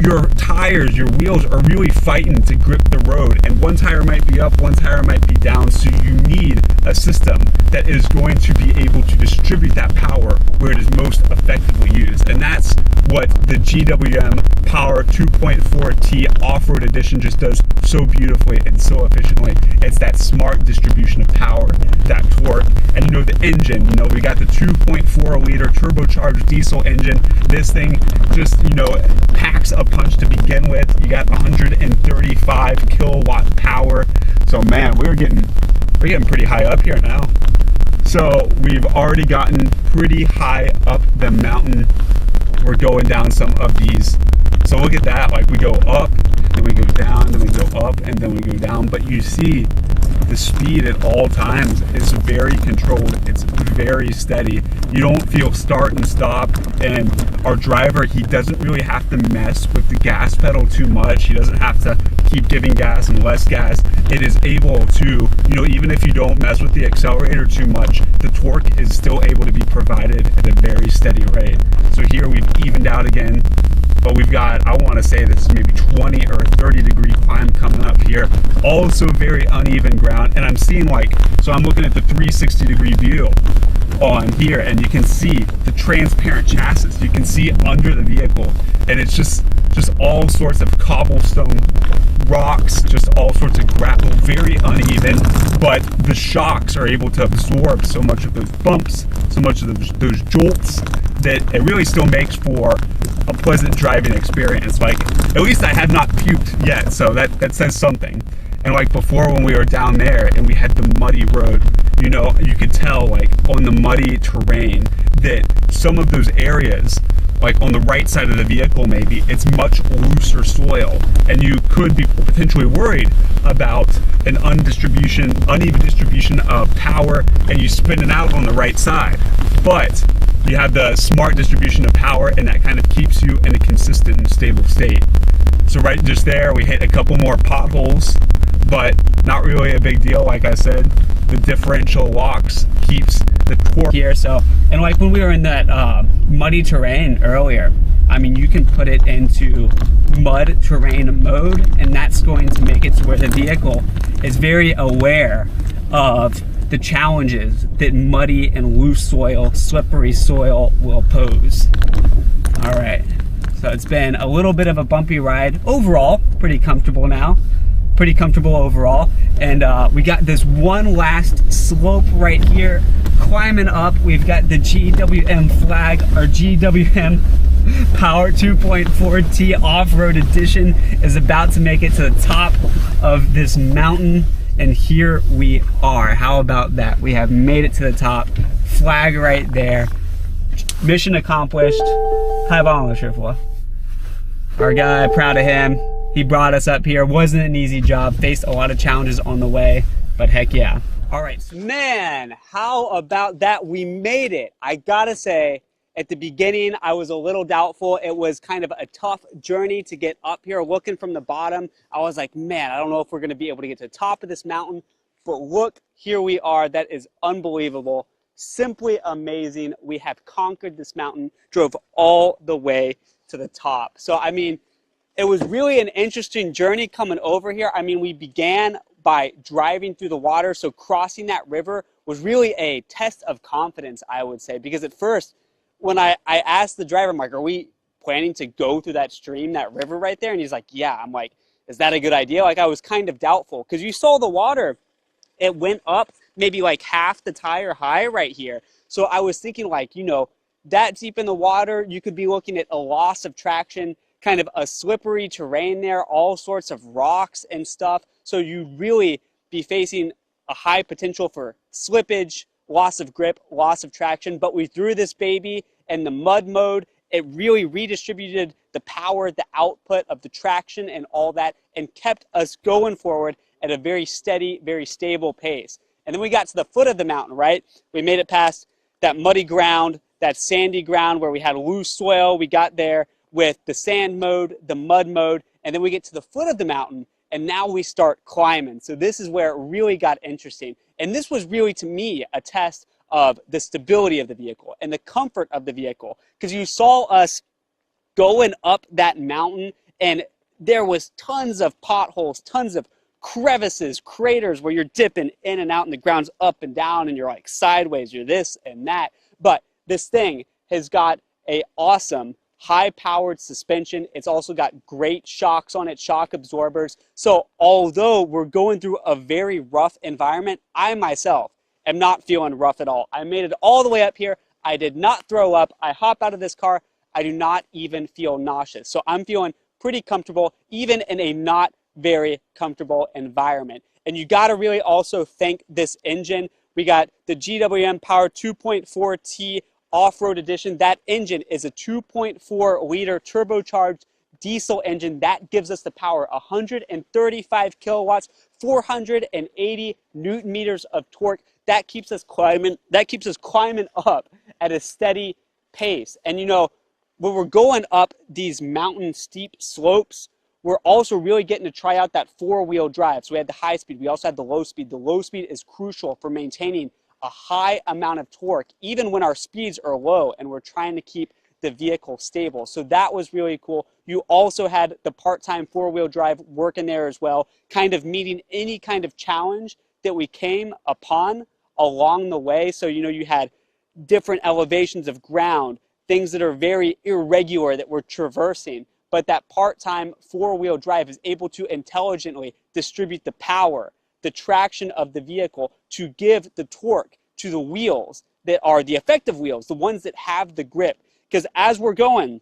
your tires, your wheels are really fighting to grip the road, and one tire might be up, one tire might be down, so you need a system that is going to be able to distribute that power where it is most effectively used. And that's what the GWM POER 2.4T Off-Road Edition just does so beautifully and so efficiently. It's that smart distribution of power, that torque. And you know, the engine, you know, we got the 2.4 liter turbocharged diesel engine. This thing just, you know, packs a punch to begin with. You got 135 kilowatt power. So man, we're getting pretty high up here now. So we've already gotten pretty high up the mountain. We're going down some of these. So look at that, like we go up, then we go down, then we go up, and then we go down. But you see the speed at all times is very controlled. It's very steady. You don't feel start and stop, and our driver, he doesn't really have to mess with the gas pedal too much. He doesn't have to keep giving gas and less gas. It is able to, you know, even if you don't mess with the accelerator too much, the torque is still able to be provided at a very steady rate. So here we've evened out again, but we've got, I want to say this is maybe 20 or 30 degree climb coming up here. Also very uneven ground, and I'm seeing like, so I'm looking at the 360 degree view on here, and you can see the transparent chassis. You can see under the vehicle, and it's just all sorts of cobblestone rocks, just all sorts of gravel, very uneven, but the shocks are able to absorb so much of those bumps, so much of those jolts, that it really still makes for a pleasant driving experience. Like, at least I have not puked yet, so that says something. And like before, when we were down there and we had the muddy road, you know, you could tell like on the muddy terrain that some of those areas, like on the right side of the vehicle maybe, it's much looser soil, and you could be potentially worried about an uneven distribution of power, and you spin it out on the right side. But you have the smart distribution of power, and that kind of keeps you in a consistent and stable state. So right just there, we hit a couple more potholes, but not really a big deal. Like I said, the differential locks keeps the torque here. So, and like when we were in that muddy terrain earlier, I mean, you can put it into mud terrain mode, and that's going to make it to where the vehicle is very aware of the challenges that muddy and loose soil, slippery soil will pose. All right, so it's been a little bit of a bumpy ride. Overall, pretty comfortable now. Pretty comfortable overall. And we got this one last slope right here, climbing up. We've got the GWM flag, our GWM POER 2.4T Off-Road Edition is about to make it to the top of this mountain. And here we are. How about that? We have made it to the top. Flag right there. Mission accomplished. High on the Our guy, proud of him. He brought us up here. Wasn't an easy job. Faced a lot of challenges on the way, but heck yeah. All right, man, how about that? We made it. I gotta say, at the beginning, I was a little doubtful. It was kind of a tough journey to get up here. Looking from the bottom, I was like, man, I don't know if we're gonna be able to get to the top of this mountain, but look, here we are. That is unbelievable. Simply amazing. We have conquered this mountain, drove all the way to the top. So, I mean, it was really an interesting journey coming over here. I mean, we began by driving through the water, so crossing that river was really a test of confidence, I would say, because at first, when I asked the driver, I'm like, are we planning to go through that stream, that river right there? And he's like, yeah. I'm like, is that a good idea? Like, I was kind of doubtful, because you saw the water, it went up maybe like half the tire high right here. So I was thinking, like, you know, that deep in the water, you could be looking at a loss of traction, kind of a slippery terrain there, all sorts of rocks and stuff. So you really be facing a high potential for slippage, loss of grip, loss of traction. But we threw this baby in the mud mode. It really redistributed the power, the output of the traction and all that, and kept us going forward at a very steady, very stable pace. And then we got to the foot of the mountain, right? We made it past that muddy ground, that sandy ground where we had loose soil. We got there with the sand mode, the mud mode, and then we get to the foot of the mountain, and now we start climbing. So this is where it really got interesting. And this was really, to me, a test of the stability of the vehicle and the comfort of the vehicle, because you saw us going up that mountain, and there was tons of potholes, tons of crevices, craters where you're dipping in and out, and the ground's up and down, and you're like sideways, you're this and that. But this thing has got an awesome high-powered suspension. It's also got great shocks on it, shock absorbers. So although we're going through a very rough environment, I myself am not feeling rough at all. I made it all the way up here. I did not throw up. I hop out of this car. I do not even feel nauseous. So I'm feeling pretty comfortable, even in a not very comfortable environment. And you got to really also thank this engine. We got the GWM POER 2.4T Off-Road Edition. That engine is a 2.4 liter turbocharged diesel engine. That gives us the power, 135 kilowatts, 480 Newton meters of torque. That keeps us climbing up at a steady pace. And you know, when we're going up these mountain steep slopes, we're also really getting to try out that four-wheel drive. So we had the high speed, we also had the low speed. The low speed is crucial for maintaining a high amount of torque, even when our speeds are low and we're trying to keep the vehicle stable. So that was really cool. You also had the part-time four-wheel drive working there as well, kind of meeting any kind of challenge that we came upon along the way. So, you know, you had different elevations of ground, things that are very irregular that we're traversing, but that part-time four-wheel drive is able to intelligently distribute the power, the traction of the vehicle to give the torque to the wheels that are the effective wheels, the ones that have the grip. Because as we're going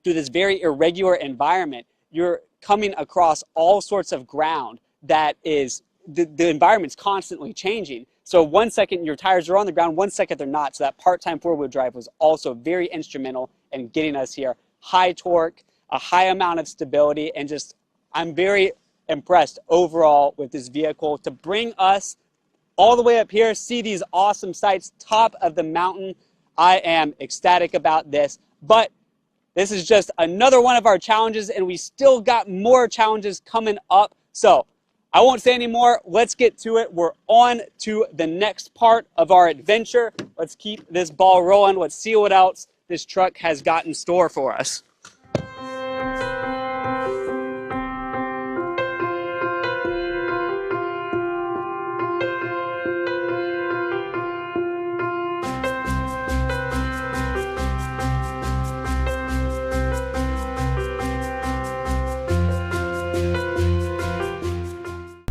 through this very irregular environment, you're coming across all sorts of ground that is, the environment's constantly changing. So 1 second your tires are on the ground, 1 second they're not. So that part-time four-wheel drive was also very instrumental in getting us here. High torque, a high amount of stability, and just, I'm very impressed overall with this vehicle to bring us all the way up here, see these awesome sights, top of the mountain. I am ecstatic about this, but this is just another one of our challenges, and we still got more challenges coming up. So I won't say any more. Let's get to it. We're on to the next part of our adventure. Let's keep this ball rolling. Let's see what else this truck has got in store for us.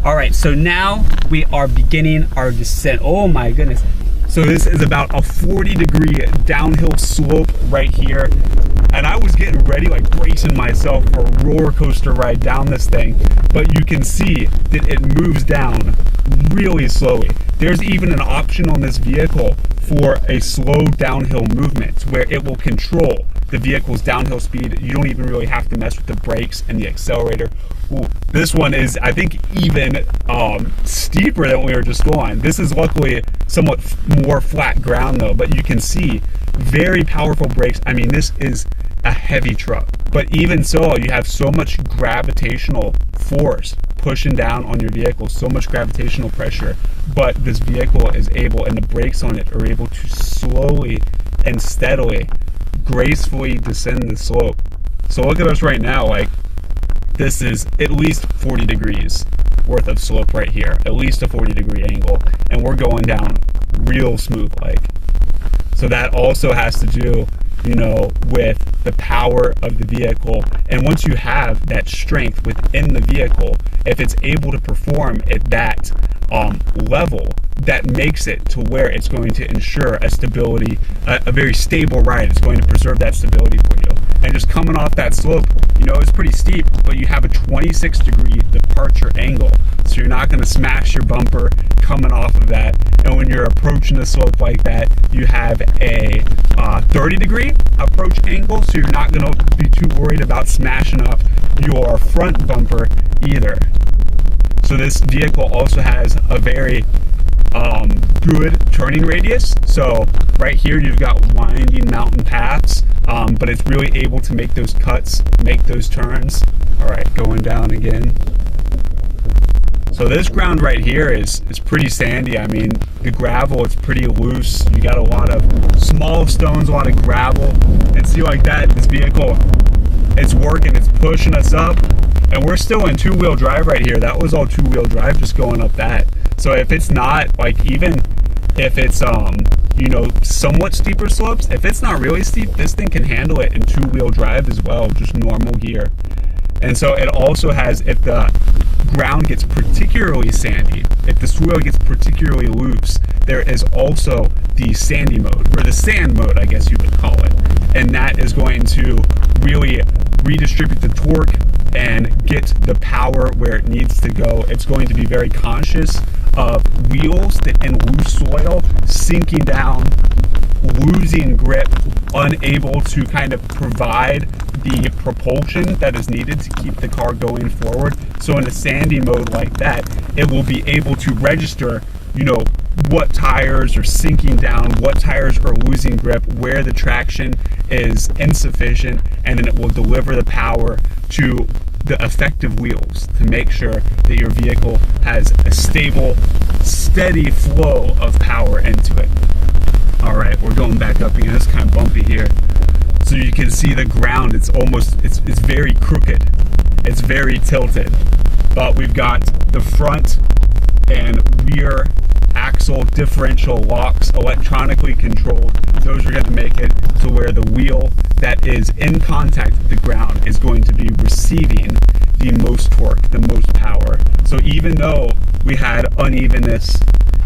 All right, so now we are beginning our descent. Oh my goodness. So this is about a 40-degree downhill slope right here. And I was getting ready, like bracing myself for a roller coaster ride down this thing. But you can see that it moves down really slowly. There's even an option on this vehicle for a slow downhill movement where it will control the vehicle's downhill speed. You don't even really have to mess with the brakes and the accelerator. Ooh, this one is, I think, even steeper than we were just going. This is luckily somewhat more flat ground though, but you can see very powerful brakes. I mean, this is a heavy truck, but even so, you have so much gravitational force pushing down on your vehicle, so much gravitational pressure, but this vehicle is able, and the brakes on it are able to slowly and steadily, gracefully descend the slope. So look at us right now, like this is at least 40 degrees worth of slope right here, at least a 40-degree angle, and we're going down real smooth like. So that also has to do, you know, with the power of the vehicle. And once you have that strength within the vehicle, if it's able to perform at that level, that makes it to where it's going to ensure a stability, a very stable ride. It's going to preserve that stability for you. And just coming off that slope, you know, it's pretty steep, but you have a 26-degree departure angle. So you're not going to smash your bumper coming off of that. And when you're approaching a slope like that, you have a 30-degree approach angle, so you're not going to be too worried about smashing up your front bumper either. So this vehicle also has a very good turning radius. So right here you've got winding mountain paths, but it's really able to make those cuts, make those turns. All right, going down again. So this ground right here is pretty sandy. I mean, the gravel is pretty loose. You got a lot of small stones, a lot of gravel. And see, like that, this vehicle, it's working, it's pushing us up. And we're still in two-wheel drive right here. That was all two-wheel drive just going up that. So if it's not, like, even if it's, you know, somewhat steeper slopes, if it's not really steep, this thing can handle it in two-wheel drive as well, just normal gear. And so it also has, if the ground gets particularly sandy, if the soil gets particularly loose, there is also the sandy mode, or the sand mode, I guess you would call it. And that is going to really redistribute the torque and get the power where it needs to go. It's going to be very conscious of wheels that in loose soil sinking down losing grip, unable to kind of provide the propulsion that is needed to keep the car going forward. So in a sandy mode like that, it will be able to register, you know, what tires are sinking down, what tires are losing grip, where the traction is insufficient, and then it will deliver the power to the effective wheels to make sure that your vehicle has a stable, steady flow of power into it. All right, we're going back up again. It's kind of bumpy here. So you can see the ground, it's very crooked. It's very tilted. But we've got the front and rear axle differential locks electronically controlled. Those are going to make it to where the wheel that is in contact with the ground is going to be receiving the most torque, the most power. So even though we had unevenness,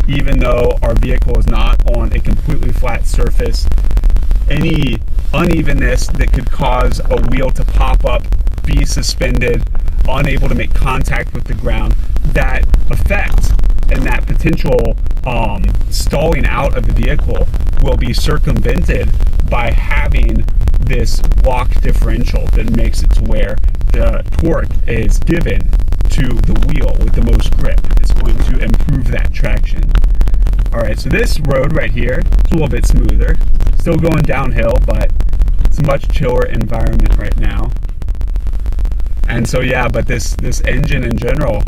even though our vehicle is not on a completely flat surface, any unevenness that could cause a wheel to pop up, be suspended, unable to make contact with the ground, that effect and that potential stalling out of the vehicle will be circumvented by having this lock differential that makes it to where the torque is given to the wheel with the most grip. It's going to improve that traction. Alright, so this road right here is a little bit smoother. Still going downhill, but it's a much chiller environment right now. And so yeah, but this engine in general,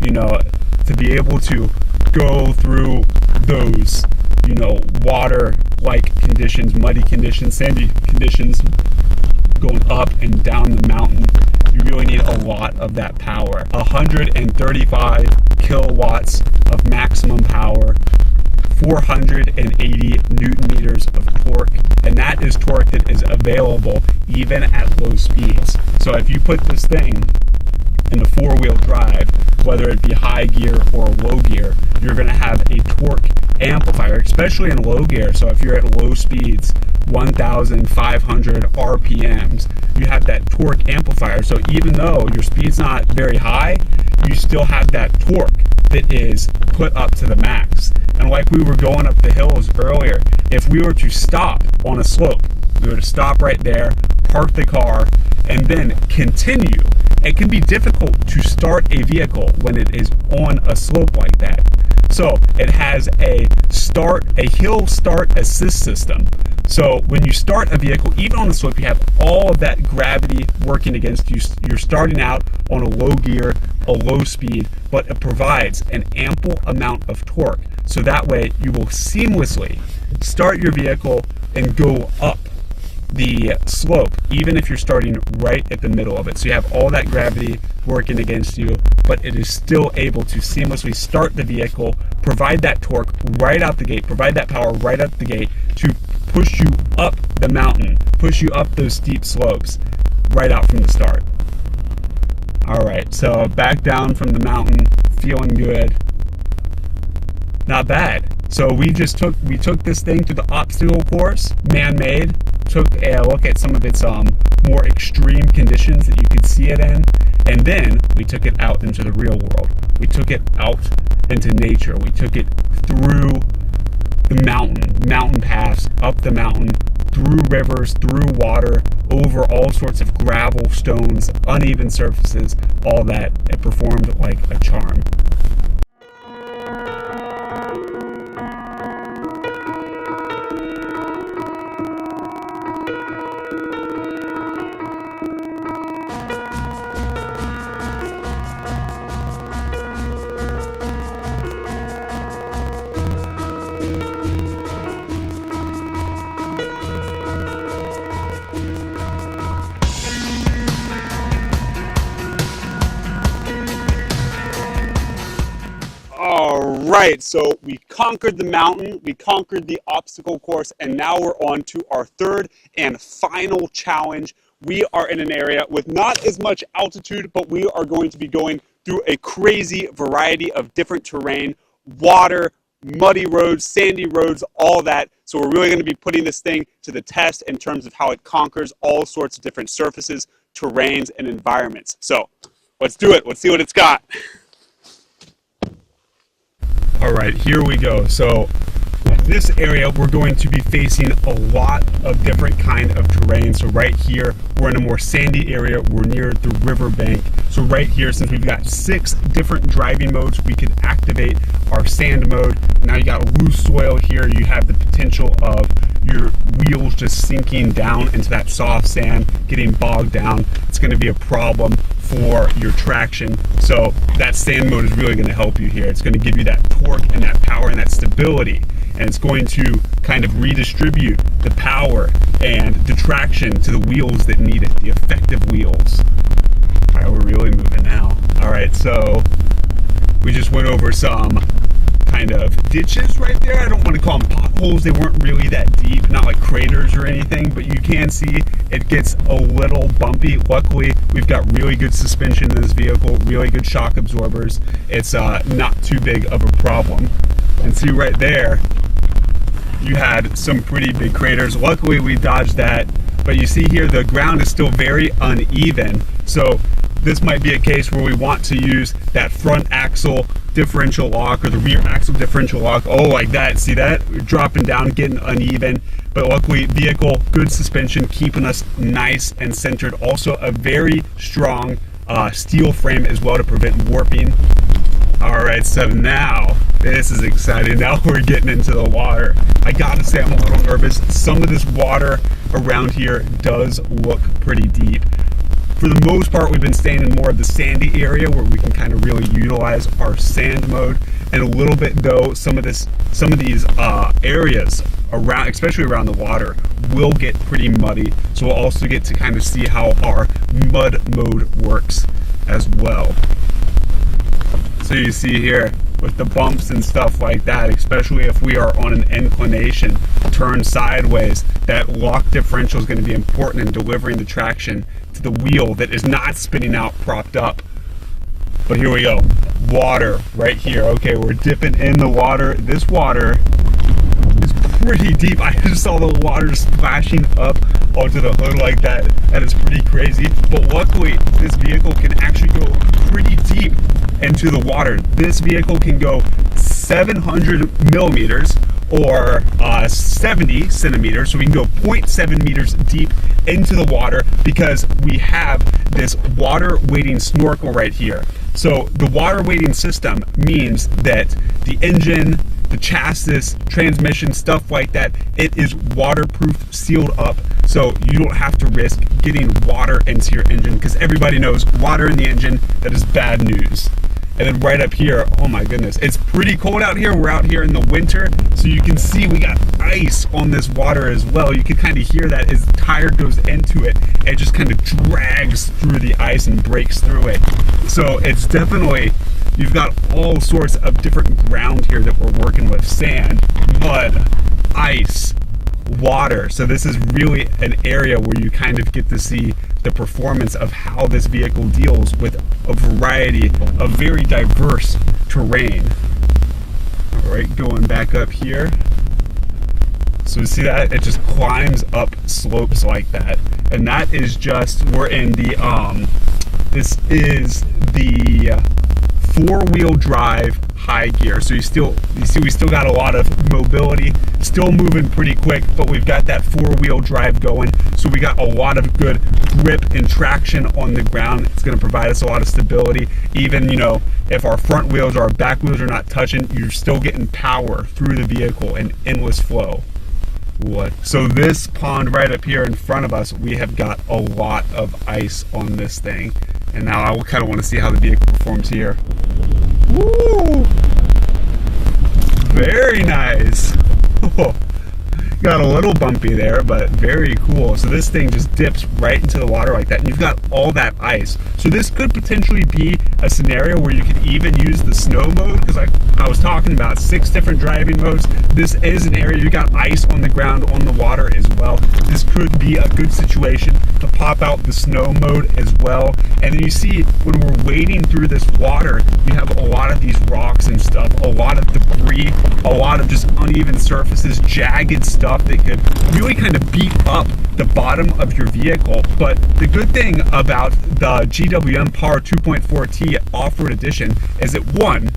you know, to be able to go through those, you know, water-like conditions, muddy conditions, sandy conditions, going up and down the mountain, you really need a lot of that power. 135 kilowatts of maximum power, 480 newton meters of torque, and that is torque that is available even at low speeds. So if you put this thing in the four-wheel drive, whether it be high gear or low gear, you're going to have a torque amplifier, especially in low gear. So if you're at low speeds, 1,500 RPMs, you have that torque amplifier. So even though your speed's not very high, you still have that torque that is put up to the max. And like we were going up the hills earlier, if we were to stop on a slope, we were to stop right there, park the car, and then continue. It can be difficult to start a vehicle when it is on a slope like that. So it has a hill start assist system. So when you start a vehicle, even on the slope, you have all of that gravity working against you. You're starting out on a low gear, a low speed, but it provides an ample amount of torque. So that way you will seamlessly start your vehicle and go up the slope, even if you're starting right at the middle of it. So you have all that gravity working against you, but it is still able to seamlessly start the vehicle, provide that torque right out the gate, provide that power right out the gate to push you up the mountain, push you up those steep slopes right out from the start. Alright, so back down from the mountain, feeling good. Not bad. So we took this thing to the obstacle course, man-made, took a look at some of its more extreme conditions that you could see it in, and then we took it out into the real world. We took it out into nature. We took it through the mountain paths, up the mountain, through rivers, through water, over all sorts of gravel, stones, uneven surfaces, all that. It performed like a charm. Alright, so we conquered the mountain, we conquered the obstacle course, and now we're on to our third and final challenge. We are in an area with not as much altitude, but we are going to be going through a crazy variety of different terrain, water, muddy roads, sandy roads, all that. So we're really going to be putting this thing to the test in terms of how it conquers all sorts of different surfaces, terrains, and environments. So let's do it. Let's see what it's got. All right, here we go. So this area, we're going to be facing a lot of different kind of terrain. So right here, we're in a more sandy area. We're near the riverbank. So right here, since we've got 6 different driving modes, we could activate our sand mode. Now you got loose soil here. You have the potential of your wheels just sinking down into that soft sand, getting bogged down. It's going to be a problem for your traction. So that sand mode is really going to help you here. It's going to give you that torque and that power and that stability. And it's going to kind of redistribute the power and the traction to the wheels that need it, the effective wheels. All right, we're really moving now. All right, so we just went over some kind of ditches right there. I don't want to call them potholes. They weren't really that deep, not like craters or anything, but you can see it gets a little bumpy. Luckily, we've got really good suspension in this vehicle, really good shock absorbers. It's not too big of a problem. And see right there, you had some pretty big craters. Luckily, we dodged that. But you see here, the ground is still very uneven. So this might be a case where we want to use that front axle differential lock or the rear axle differential lock. Oh, like that. See that? We're dropping down, getting uneven. But luckily, vehicle, good suspension, keeping us nice and centered. Also, a very strong steel frame as well to prevent warping. All right, so now this is exciting. Now we're getting into the water. I gotta say, I'm a little nervous. Some of this water around here does look pretty deep. For the most part, we've been staying in more of the sandy area where we can kind of really utilize our sand mode. And a little bit though, some of these areas around, especially around the water, will get pretty muddy. So we'll also get to kind of see how our mud mode works as well. So you see here with the bumps and stuff like that, especially if we are on an inclination, turn sideways, that lock differential is going to be important in delivering the traction to the wheel that is not spinning out propped up. But here we go, water right here. Okay, we're dipping in the water. This water is pretty deep. I just saw the water splashing up onto the hood like that. That is pretty crazy. But luckily, this vehicle can actually go pretty deep into the water. This vehicle can go 700 millimeters or 70 centimeters, so we can go 0.7 meters deep into the water because we have this water weighting snorkel right here. So the water weighting system means that the engine, the chassis, transmission, stuff like that, it is waterproof, sealed up, so you don't have to risk getting water into your engine, because everybody knows water in the engine, that is bad news. And then right up here, oh my goodness, it's pretty cold out here. We're out here in the winter, so you can see we got ice on this water as well. You can kind of hear that as the tire goes into it. It just kind of drags through the ice and breaks through it. So it's definitely, you've got all sorts of different ground here that we're working with. Sand, mud, ice, water. So this is really an area where you kind of get to see the performance of how this vehicle deals with a variety of very diverse terrain. All right, going back up here. So you see that? It just climbs up slopes like that. And that is just, we're in the, this is the 4-wheel drive high gear. So you see we still got a lot of mobility, still moving pretty quick, but we've got that 4-wheel drive going. So we got a lot of good grip and traction on the ground. It's going to provide us a lot of stability. Even, you know, if our front wheels or our back wheels are not touching, you're still getting power through the vehicle and endless flow. So this pond right up here in front of us, we have got a lot of ice on this thing. And now I kind of want to see how the vehicle performs here. Woo! Very nice. Got a little bumpy there, but very cool. So this thing just dips right into the water like that, and you've got all that ice. So this could potentially be a scenario where you could even use the snow mode, because I was talking about 6 different driving modes. This is an area you got ice on the ground, on the water as well. This could be a good situation to pop out the snow mode as well. And then you see when we're wading through this water, you have a lot of these rocks and stuff, a lot of debris, a lot of just uneven surfaces, jagged stuff that could really kind of beat up the bottom of your vehicle. But the good thing about the GWM POER 2.4T Off-Road Edition is that, one,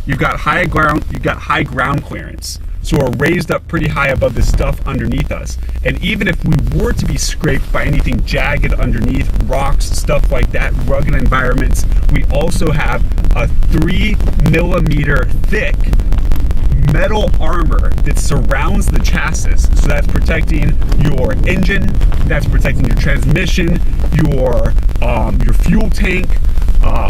you've got high ground clearance. So we're raised up pretty high above the stuff underneath us. And even if we were to be scraped by anything jagged underneath, rocks, stuff like that, rugged environments, we also have a 3mm thick metal armor that surrounds the chassis. So that's protecting your engine, that's protecting your transmission, your fuel tank,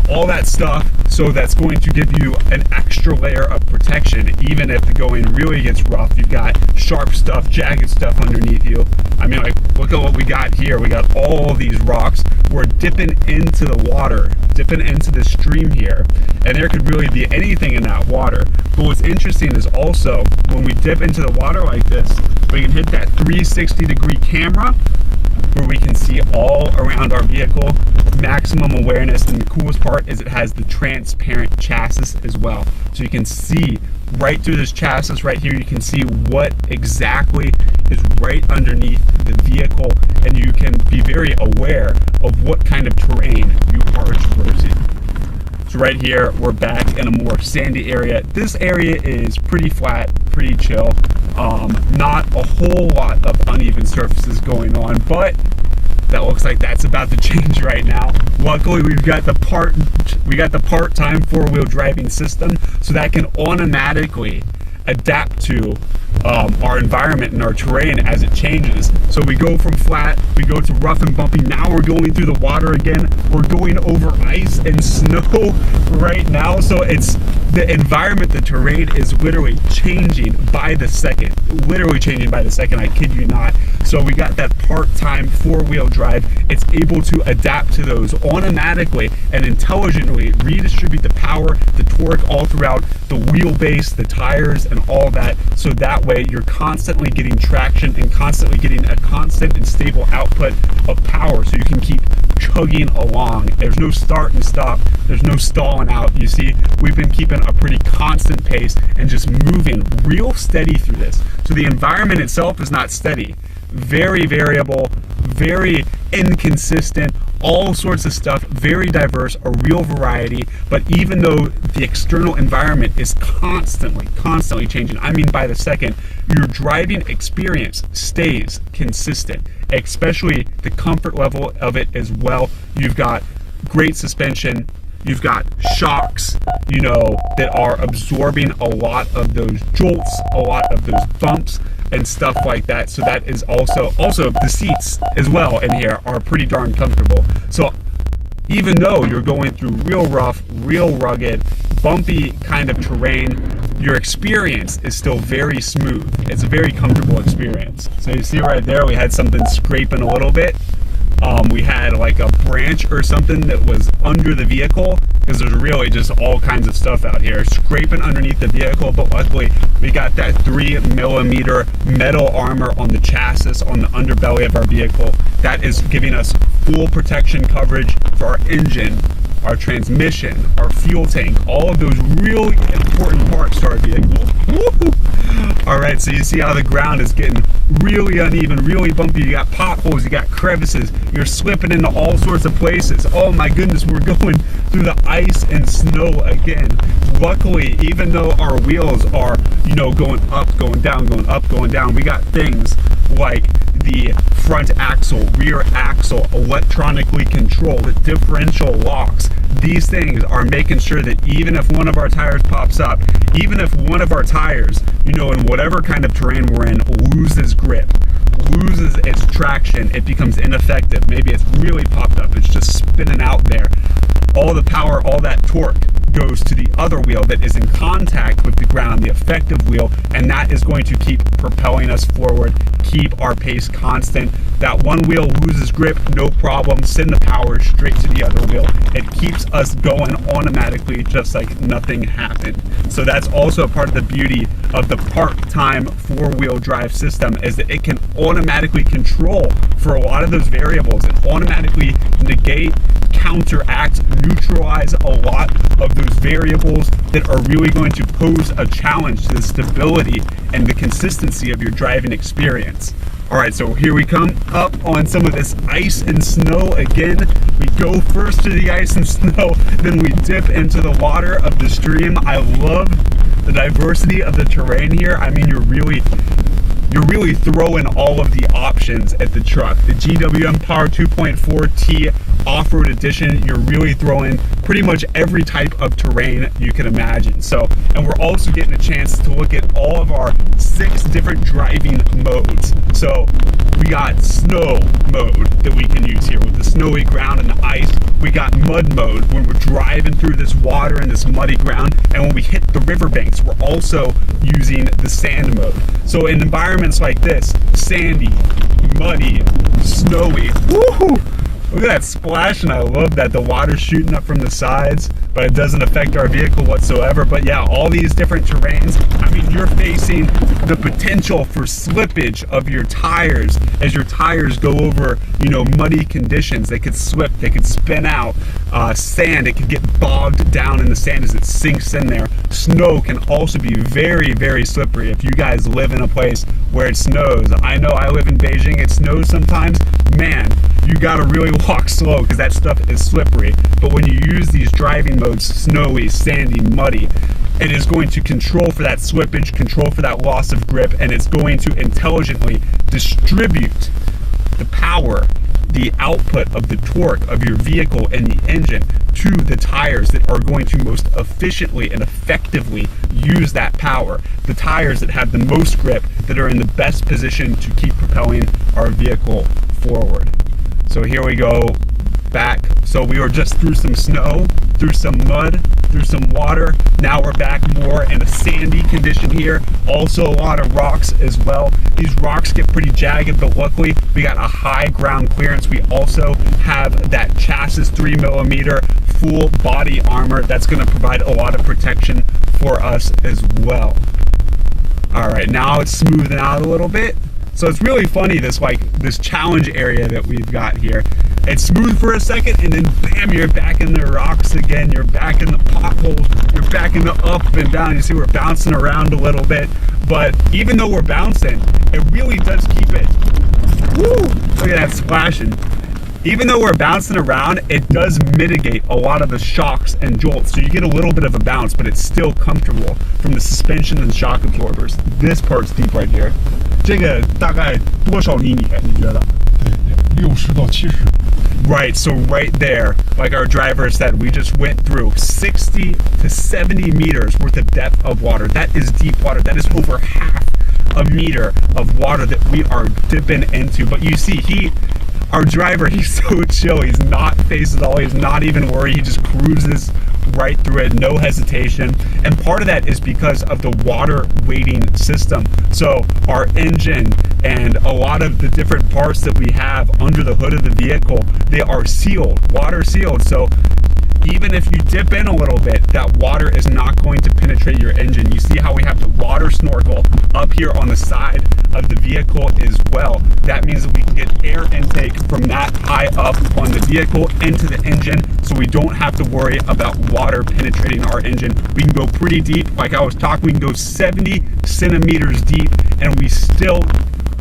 all that stuff. So that's going to give you an extra layer of protection. Even if the going really gets rough, you've got sharp stuff, jagged stuff underneath you. I mean, like, look at what we got here. We got all these rocks. We're dipping into the water, dipping into the stream here, and there could really be anything in that water. But what's interesting is also when we dip into the water like this, we can hit that 360-degree camera where we can see all around our vehicle, maximum awareness. And the coolest part is it has the transparent chassis as well. So you can see right through this chassis right here, you can see what exactly is right underneath the vehicle, and you can be very aware of what kind of terrain you are traversing. So right here, we're back in a more sandy area. This area is pretty flat, pretty chill. Not a whole lot of uneven surfaces going on, but that looks like that's about to change right now. Luckily, we've got the part-time four-wheel driving system, so that can automatically adapt to our environment and our terrain as it changes. So we go from flat, we go to rough and bumpy. Now we're going through the water again. We're going over ice and snow right now. So it's the environment, the terrain is literally changing by the second. Literally changing by the second, I kid you not. So we got that part-time four-wheel drive. It's able to adapt to those automatically and intelligently redistribute the power, the torque all throughout the wheelbase, the tires, and all that. So that way you're constantly getting traction and constantly getting a constant and stable output of power, so you can keep chugging along. There's no start and stop. There's no stalling out. You see, we've been keeping a pretty constant pace and just moving real steady through this. So the environment itself is not steady. Very variable, very inconsistent, all sorts of stuff, very diverse, a real variety. But even though the external environment is constantly changing, I mean by the second, your driving experience stays consistent, especially the comfort level of it as well. You've got great suspension, you've got shocks, you know, that are absorbing a lot of those jolts, a lot of those bumps and stuff like that. So that is also the seats as well in here are pretty darn comfortable. So even though you're going through real rough, real rugged, bumpy kind of terrain, your experience is still very smooth. It's a very comfortable experience. So you see right there, we had something scraping a little bit. We had like a branch or something that was under the vehicle, because there's really just all kinds of stuff out here scraping underneath the vehicle. But luckily we got that 3mm metal armor on the chassis, on the underbelly of our vehicle. That is giving us full protection coverage for our engine, our transmission, our fuel tank, all of those really important parts to our vehicle. Woo-hoo. All right, so you see how the ground is getting really uneven, really bumpy. You got potholes, you got crevices, you're slipping into all sorts of places. Oh my goodness, we're going through the ice and snow again. Luckily, even though our wheels are, you know, going up, going down, going up, going down, we got things like the front axle, rear axle, electronically controlled, the differential locks. These things are making sure that even if one of our tires pops up, even if one of our tires, you know, in whatever kind of terrain we're in, loses grip, loses its traction, it becomes ineffective. Maybe it's really popped up, it's just spinning out there. All the power, all that torque goes to the other wheel that is in contact with the ground, the effective wheel, and that is going to keep propelling us forward, keep our pace constant. That one wheel loses grip, no problem, send the power straight to the other wheel. It keeps us going automatically, just like nothing happened. So that's also part of the beauty of the part-time four-wheel drive system, is that it can automatically control for a lot of those variables and automatically negate, counteract, neutralize a lot of those variables that are really going to pose a challenge to the stability and the consistency of your driving experience. All right, so here we come up on some of this ice and snow again. We go first to the ice and snow, then we dip into the water of the stream. I love the diversity of the terrain here, I mean, you're really throwing all of the options at the truck. The GWM POER 2.4T Off-Road Edition, you're really throwing pretty much every type of terrain you can imagine. So, and we're also getting a chance to look at all of our 6 different driving modes. So we got snow mode that we can use here with the snowy ground and the ice. We got mud mode when we're driving through this water and this muddy ground. And when we hit the riverbanks, we're also using the sand mode. So in environments like this, sandy, muddy, snowy, woohoo! Look at that splash, and I love that the water's shooting up from the sides, but it doesn't affect our vehicle whatsoever. But yeah, all these different terrains, I mean, you're facing the potential for slippage of your tires as your tires go over, you know, muddy conditions. They could slip, they could spin out. Sand, it could get bogged down in the sand as it sinks in there. Snow can also be very, very slippery. If you guys live in a place where it snows, I know I live in Beijing, it snows sometimes, man, you gotta really walk slow because that stuff is slippery. But when you use these driving modes, snowy, sandy, muddy, it is going to control for that slippage, control for that loss of grip, and it's going to intelligently distribute the power, the output of the torque of your vehicle and the engine to the tires that are going to most efficiently and effectively use that power. The tires that have the most grip, that are in the best position to keep propelling our vehicle forward. So here we go back. So we were just through some snow, through some mud, through some water. Now we're back more in a sandy condition here. Also a lot of rocks as well. These rocks get pretty jagged, but luckily we got a high ground clearance. We also have that chassis 3mm full body armor that's going to provide a lot of protection for us as well. All right, now it's smoothing out a little bit. So it's really funny, this challenge area that we've got here. It's smooth for a second, and then bam, you're back in the rocks again. You're back in the potholes. You're back in the up and down. You see we're bouncing around a little bit. But even though we're bouncing, it really does keep it. Woo! Look at that splashing. Even though we're bouncing around, it does mitigate a lot of the shocks and jolts. So you get a little bit of a bounce, but it's still comfortable from the suspension and shock absorbers. This part's deep right here. 这个大概多少厘米你觉得？60到70 Right, so right there, like our driver said, we just went through 60 to 70 meters worth of depth of water. That is deep water. That is over half a meter of water that we are dipping into. But you see, our driver, he's so chill. He's not phased at all. He's not even worried. He just cruises right through it, no hesitation. And part of that is because of the water weighting system. So our engine and a lot of the different parts that we have under the hood of the vehicle, they are sealed, water sealed. So even if you dip in a little bit, that water is not going to penetrate your engine. You see how we have the water snorkel up here on the side of the vehicle as well. That means that we can get air intake from that high up on the vehicle into the engine, so we don't have to worry about water penetrating our engine. We can go pretty deep. Like I was talking, we can go 70 centimeters deep, and we still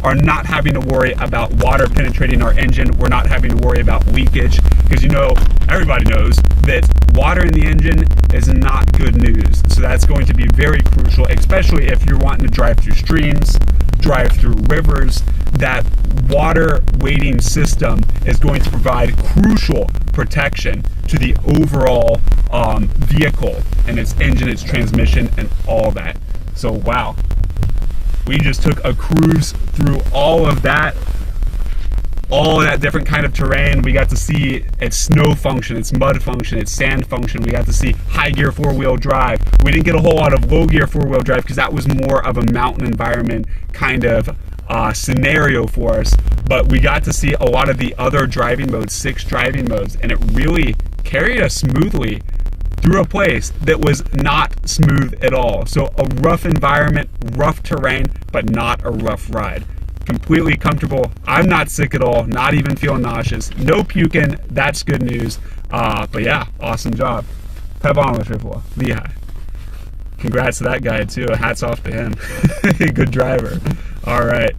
are not having to worry about water penetrating our engine. We're not having to worry about leakage, because you know, everybody knows that water in the engine is not good news. So that's going to be very crucial, especially if you're wanting to drive through streams, drive through rivers. That water weighting system is going to provide crucial protection to the overall vehicle and its engine, its transmission, and all that. So wow, we just took a cruise through all of that different kind of terrain. We got to see its snow function, its mud function, its sand function. We got to see high gear 4-wheel drive. We didn't get a whole lot of low gear 4-wheel drive because that was more of a mountain environment kind of scenario for us. But we got to see a lot of the other driving modes, 6 driving modes, and it really carried us smoothly through a place that was not smooth at all. So a rough environment, rough terrain, but not a rough ride. Completely comfortable. I'm not sick at all, not even feeling nauseous. No puking, that's good news. But yeah, awesome job. 太棒了，师傅，厉害。Congrats to that guy too. Hats off to him. Good driver. All right.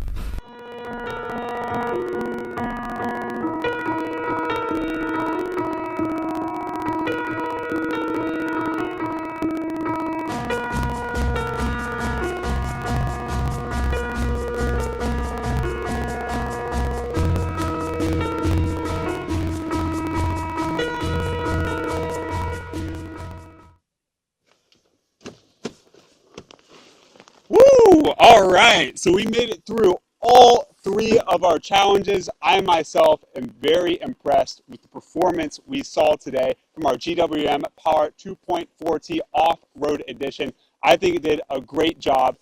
Woo! All right, so we made it through all 3 of our challenges. I myself am very impressed with the performance we saw today from our GWM POER 2.4T Off-Road Edition. I think it did a great job.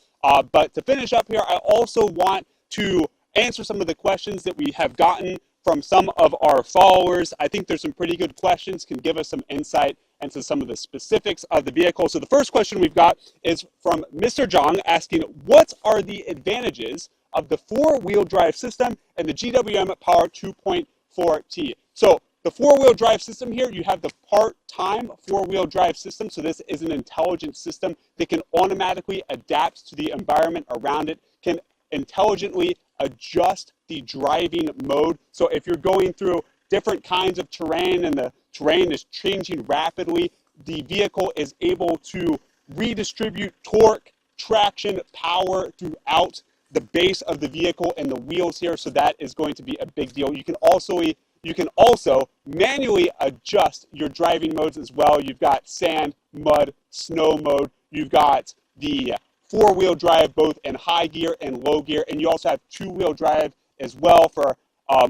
But to finish up here, I also want to answer some of the questions that we have gotten from some of our followers. I think there's some pretty good questions, can give us some insight into some of the specifics of the vehicle. So the first question we've got is from Mr. Zhang asking, what are the advantages of the 4-wheel drive system and the GWM POER 2.4T? So the 4-wheel drive system here, you have the part-time 4-wheel drive system. So this is an intelligent system that can automatically adapt to the environment around it, can intelligently adjust the driving mode. So if you're going through different kinds of terrain and the terrain is changing rapidly, the vehicle is able to redistribute torque, traction, power throughout the base of the vehicle and the wheels here. So that is going to be a big deal. You can also manually adjust your driving modes as well. You've got sand, mud, snow mode. You've got the 4-wheel drive both in high gear and low gear, and you also have 2-wheel drive as well for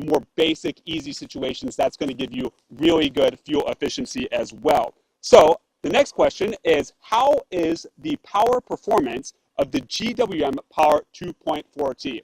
more basic, easy situations. That's going to give you really good fuel efficiency as well. So the next question is, how is the power performance of the GWM POER 2.4T?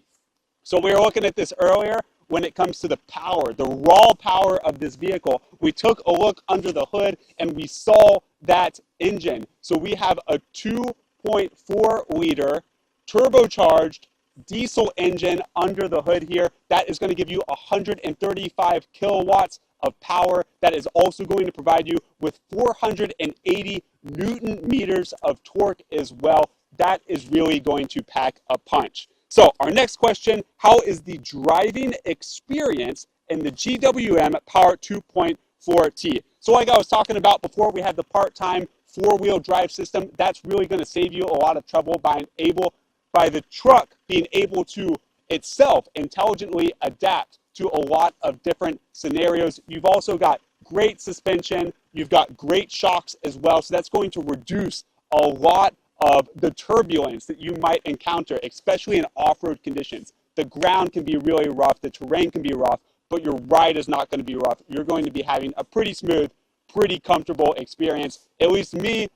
So we were looking at this earlier when it comes to the power, the raw power of this vehicle. We took a look under the hood and we saw that engine. So we have a 2.4 liter turbocharged diesel engine under the hood here. That is going to give you 135 kilowatts of power. That is also going to provide you with 480 Newton meters of torque as well. That is really going to pack a punch. So our next question, how is the driving experience in the GWM POER 2.4T? So like I was talking about before, we had the part-time 4-wheel drive system. That's really going to save you a lot of trouble by the truck being able to itself intelligently adapt to a lot of different scenarios. You've also got great suspension. You've got great shocks as well. So that's going to reduce a lot of the turbulence that you might encounter, especially in off-road conditions. The ground can be really rough, the terrain can be rough, but your ride is not going to be rough. You're going to be having a pretty smooth, pretty comfortable experience. At least me,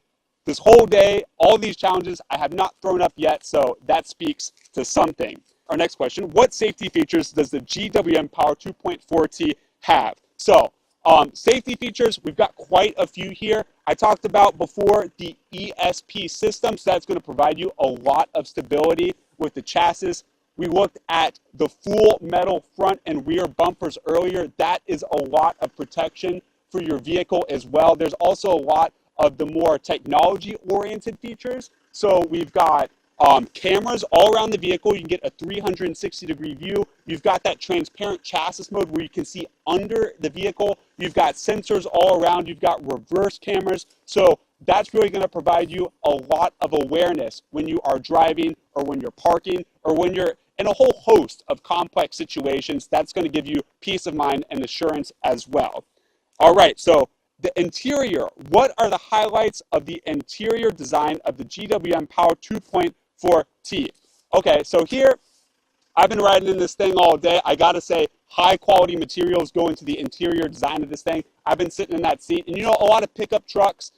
this whole day, all these challenges I have not thrown up yet, so that speaks to something. Our next question, what safety features does the GWM POER 2.4T have? So, safety features, we've got quite a few here. I talked about before the ESP system, so that's going to provide you a lot of stability with the chassis. We looked at the full metal front and rear bumpers earlier. That is a lot of protection for your vehicle as well. There's also a lot of the more technology-oriented features. So we've got cameras all around the vehicle. You can get a 360-degree view. You've got that transparent chassis mode where you can see under the vehicle. You've got sensors all around. You've got reverse cameras. So that's really going to provide you a lot of awareness when you are driving or when you're parking or when you're in a whole host of complex situations. That's going to give you peace of mind and assurance as well. All right, so the interior, what are the highlights of the interior design of the GWM POER 2.4T? Okay, so here, I've been riding in this thing all day. I gotta say, high quality materials go into the interior design of this thing. I've been sitting in that seat, and you know, a lot of pickup trucks,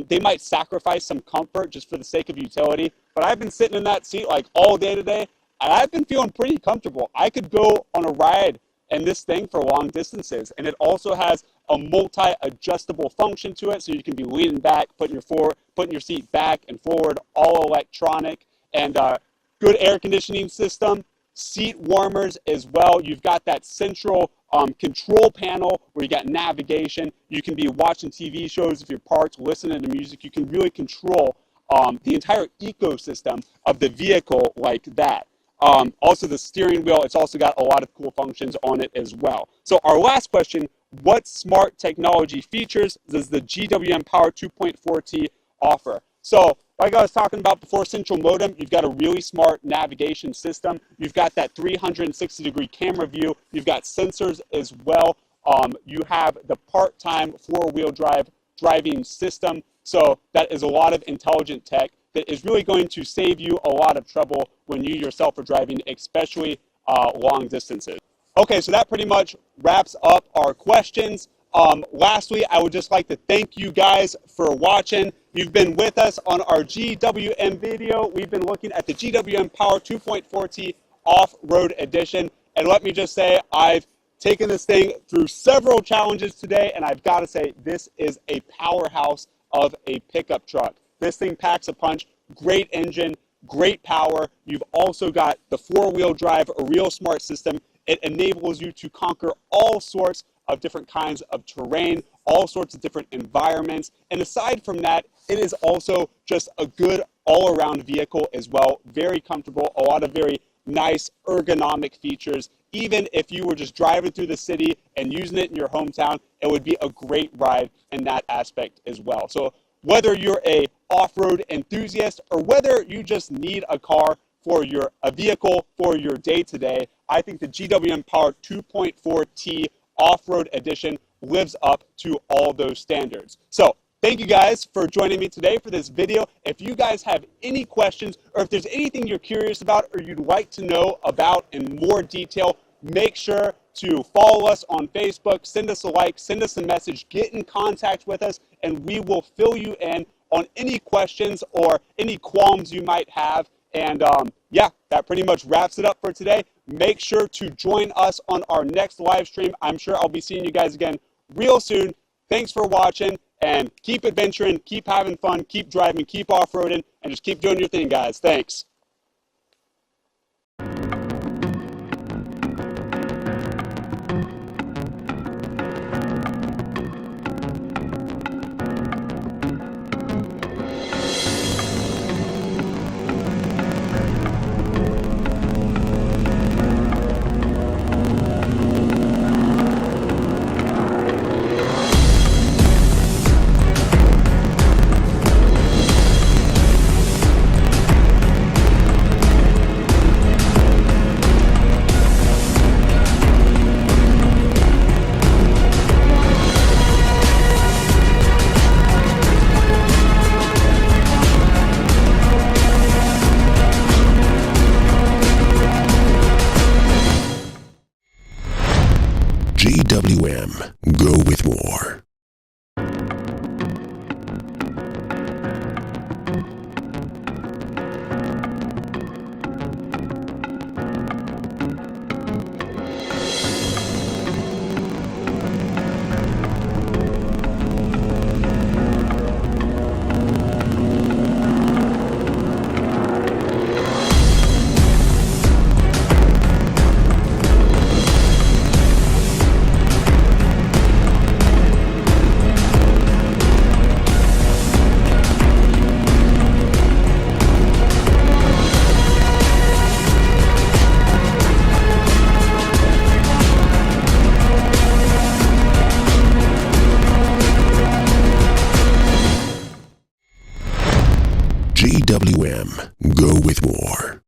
they might sacrifice some comfort just for the sake of utility, but I've been sitting in that seat like all day today, and I've been feeling pretty comfortable. I could go on a ride in this thing for long distances, and it also has a multi-adjustable function to it, so you can be leaning back, putting your seat back and forward, all electronic, and good air conditioning system, seat warmers as well. You've got that central control panel where you got navigation. You can be watching TV shows if you're parked, listening to music. You can really control the entire ecosystem of the vehicle like that. Also the steering wheel, it's also got a lot of cool functions on it as well. So our last question, what smart technology features does the GWM POER 2.4T offer? So like I was talking about before, central modem, you've got a really smart navigation system. You've got that 360-degree camera view. You've got sensors as well. You have the part-time 4-wheel drive driving system. So that is a lot of intelligent tech. that is really going to save you a lot of trouble when you yourself are driving, especially long distances. Okay, so that pretty much wraps up our questions. Lastly, I would just like to thank you guys for watching. You've been with us on our GWM video. We've been looking at the GWM POER 2.4T Off-Road Edition. And let me just say, I've taken this thing through several challenges today, and I've got to say, this is a powerhouse of a pickup truck. This thing packs a punch, great engine, great power. You've also got the four-wheel drive, a real smart system. It enables you to conquer all sorts of different kinds of terrain, all sorts of different environments. And aside from that, it is also just a good all-around vehicle as well. Very comfortable, a lot of very nice ergonomic features. Even if you were just driving through the city and using it in your hometown, it would be a great ride in that aspect as well. So whether you're a off-road enthusiast or whether you just need a car for a vehicle for your day-to-day, I think the GWM POER 2.4T Off-Road Edition lives up to all those standards. So thank you guys for joining me today for this video. If you guys have any questions or if there's anything you're curious about or you'd like to know about in more detail, make sure to follow us on Facebook, send us a like, send us a message, get in contact with us, and we will fill you in on any questions or any qualms you might have. And yeah, that pretty much wraps it up for today. Make sure to join us on our next live stream. I'm sure I'll be seeing you guys again real soon. Thanks for watching, and keep adventuring, keep having fun, keep driving, keep off-roading, and just keep doing your thing, guys. Thanks. GWM, go with more. GWM, go with more.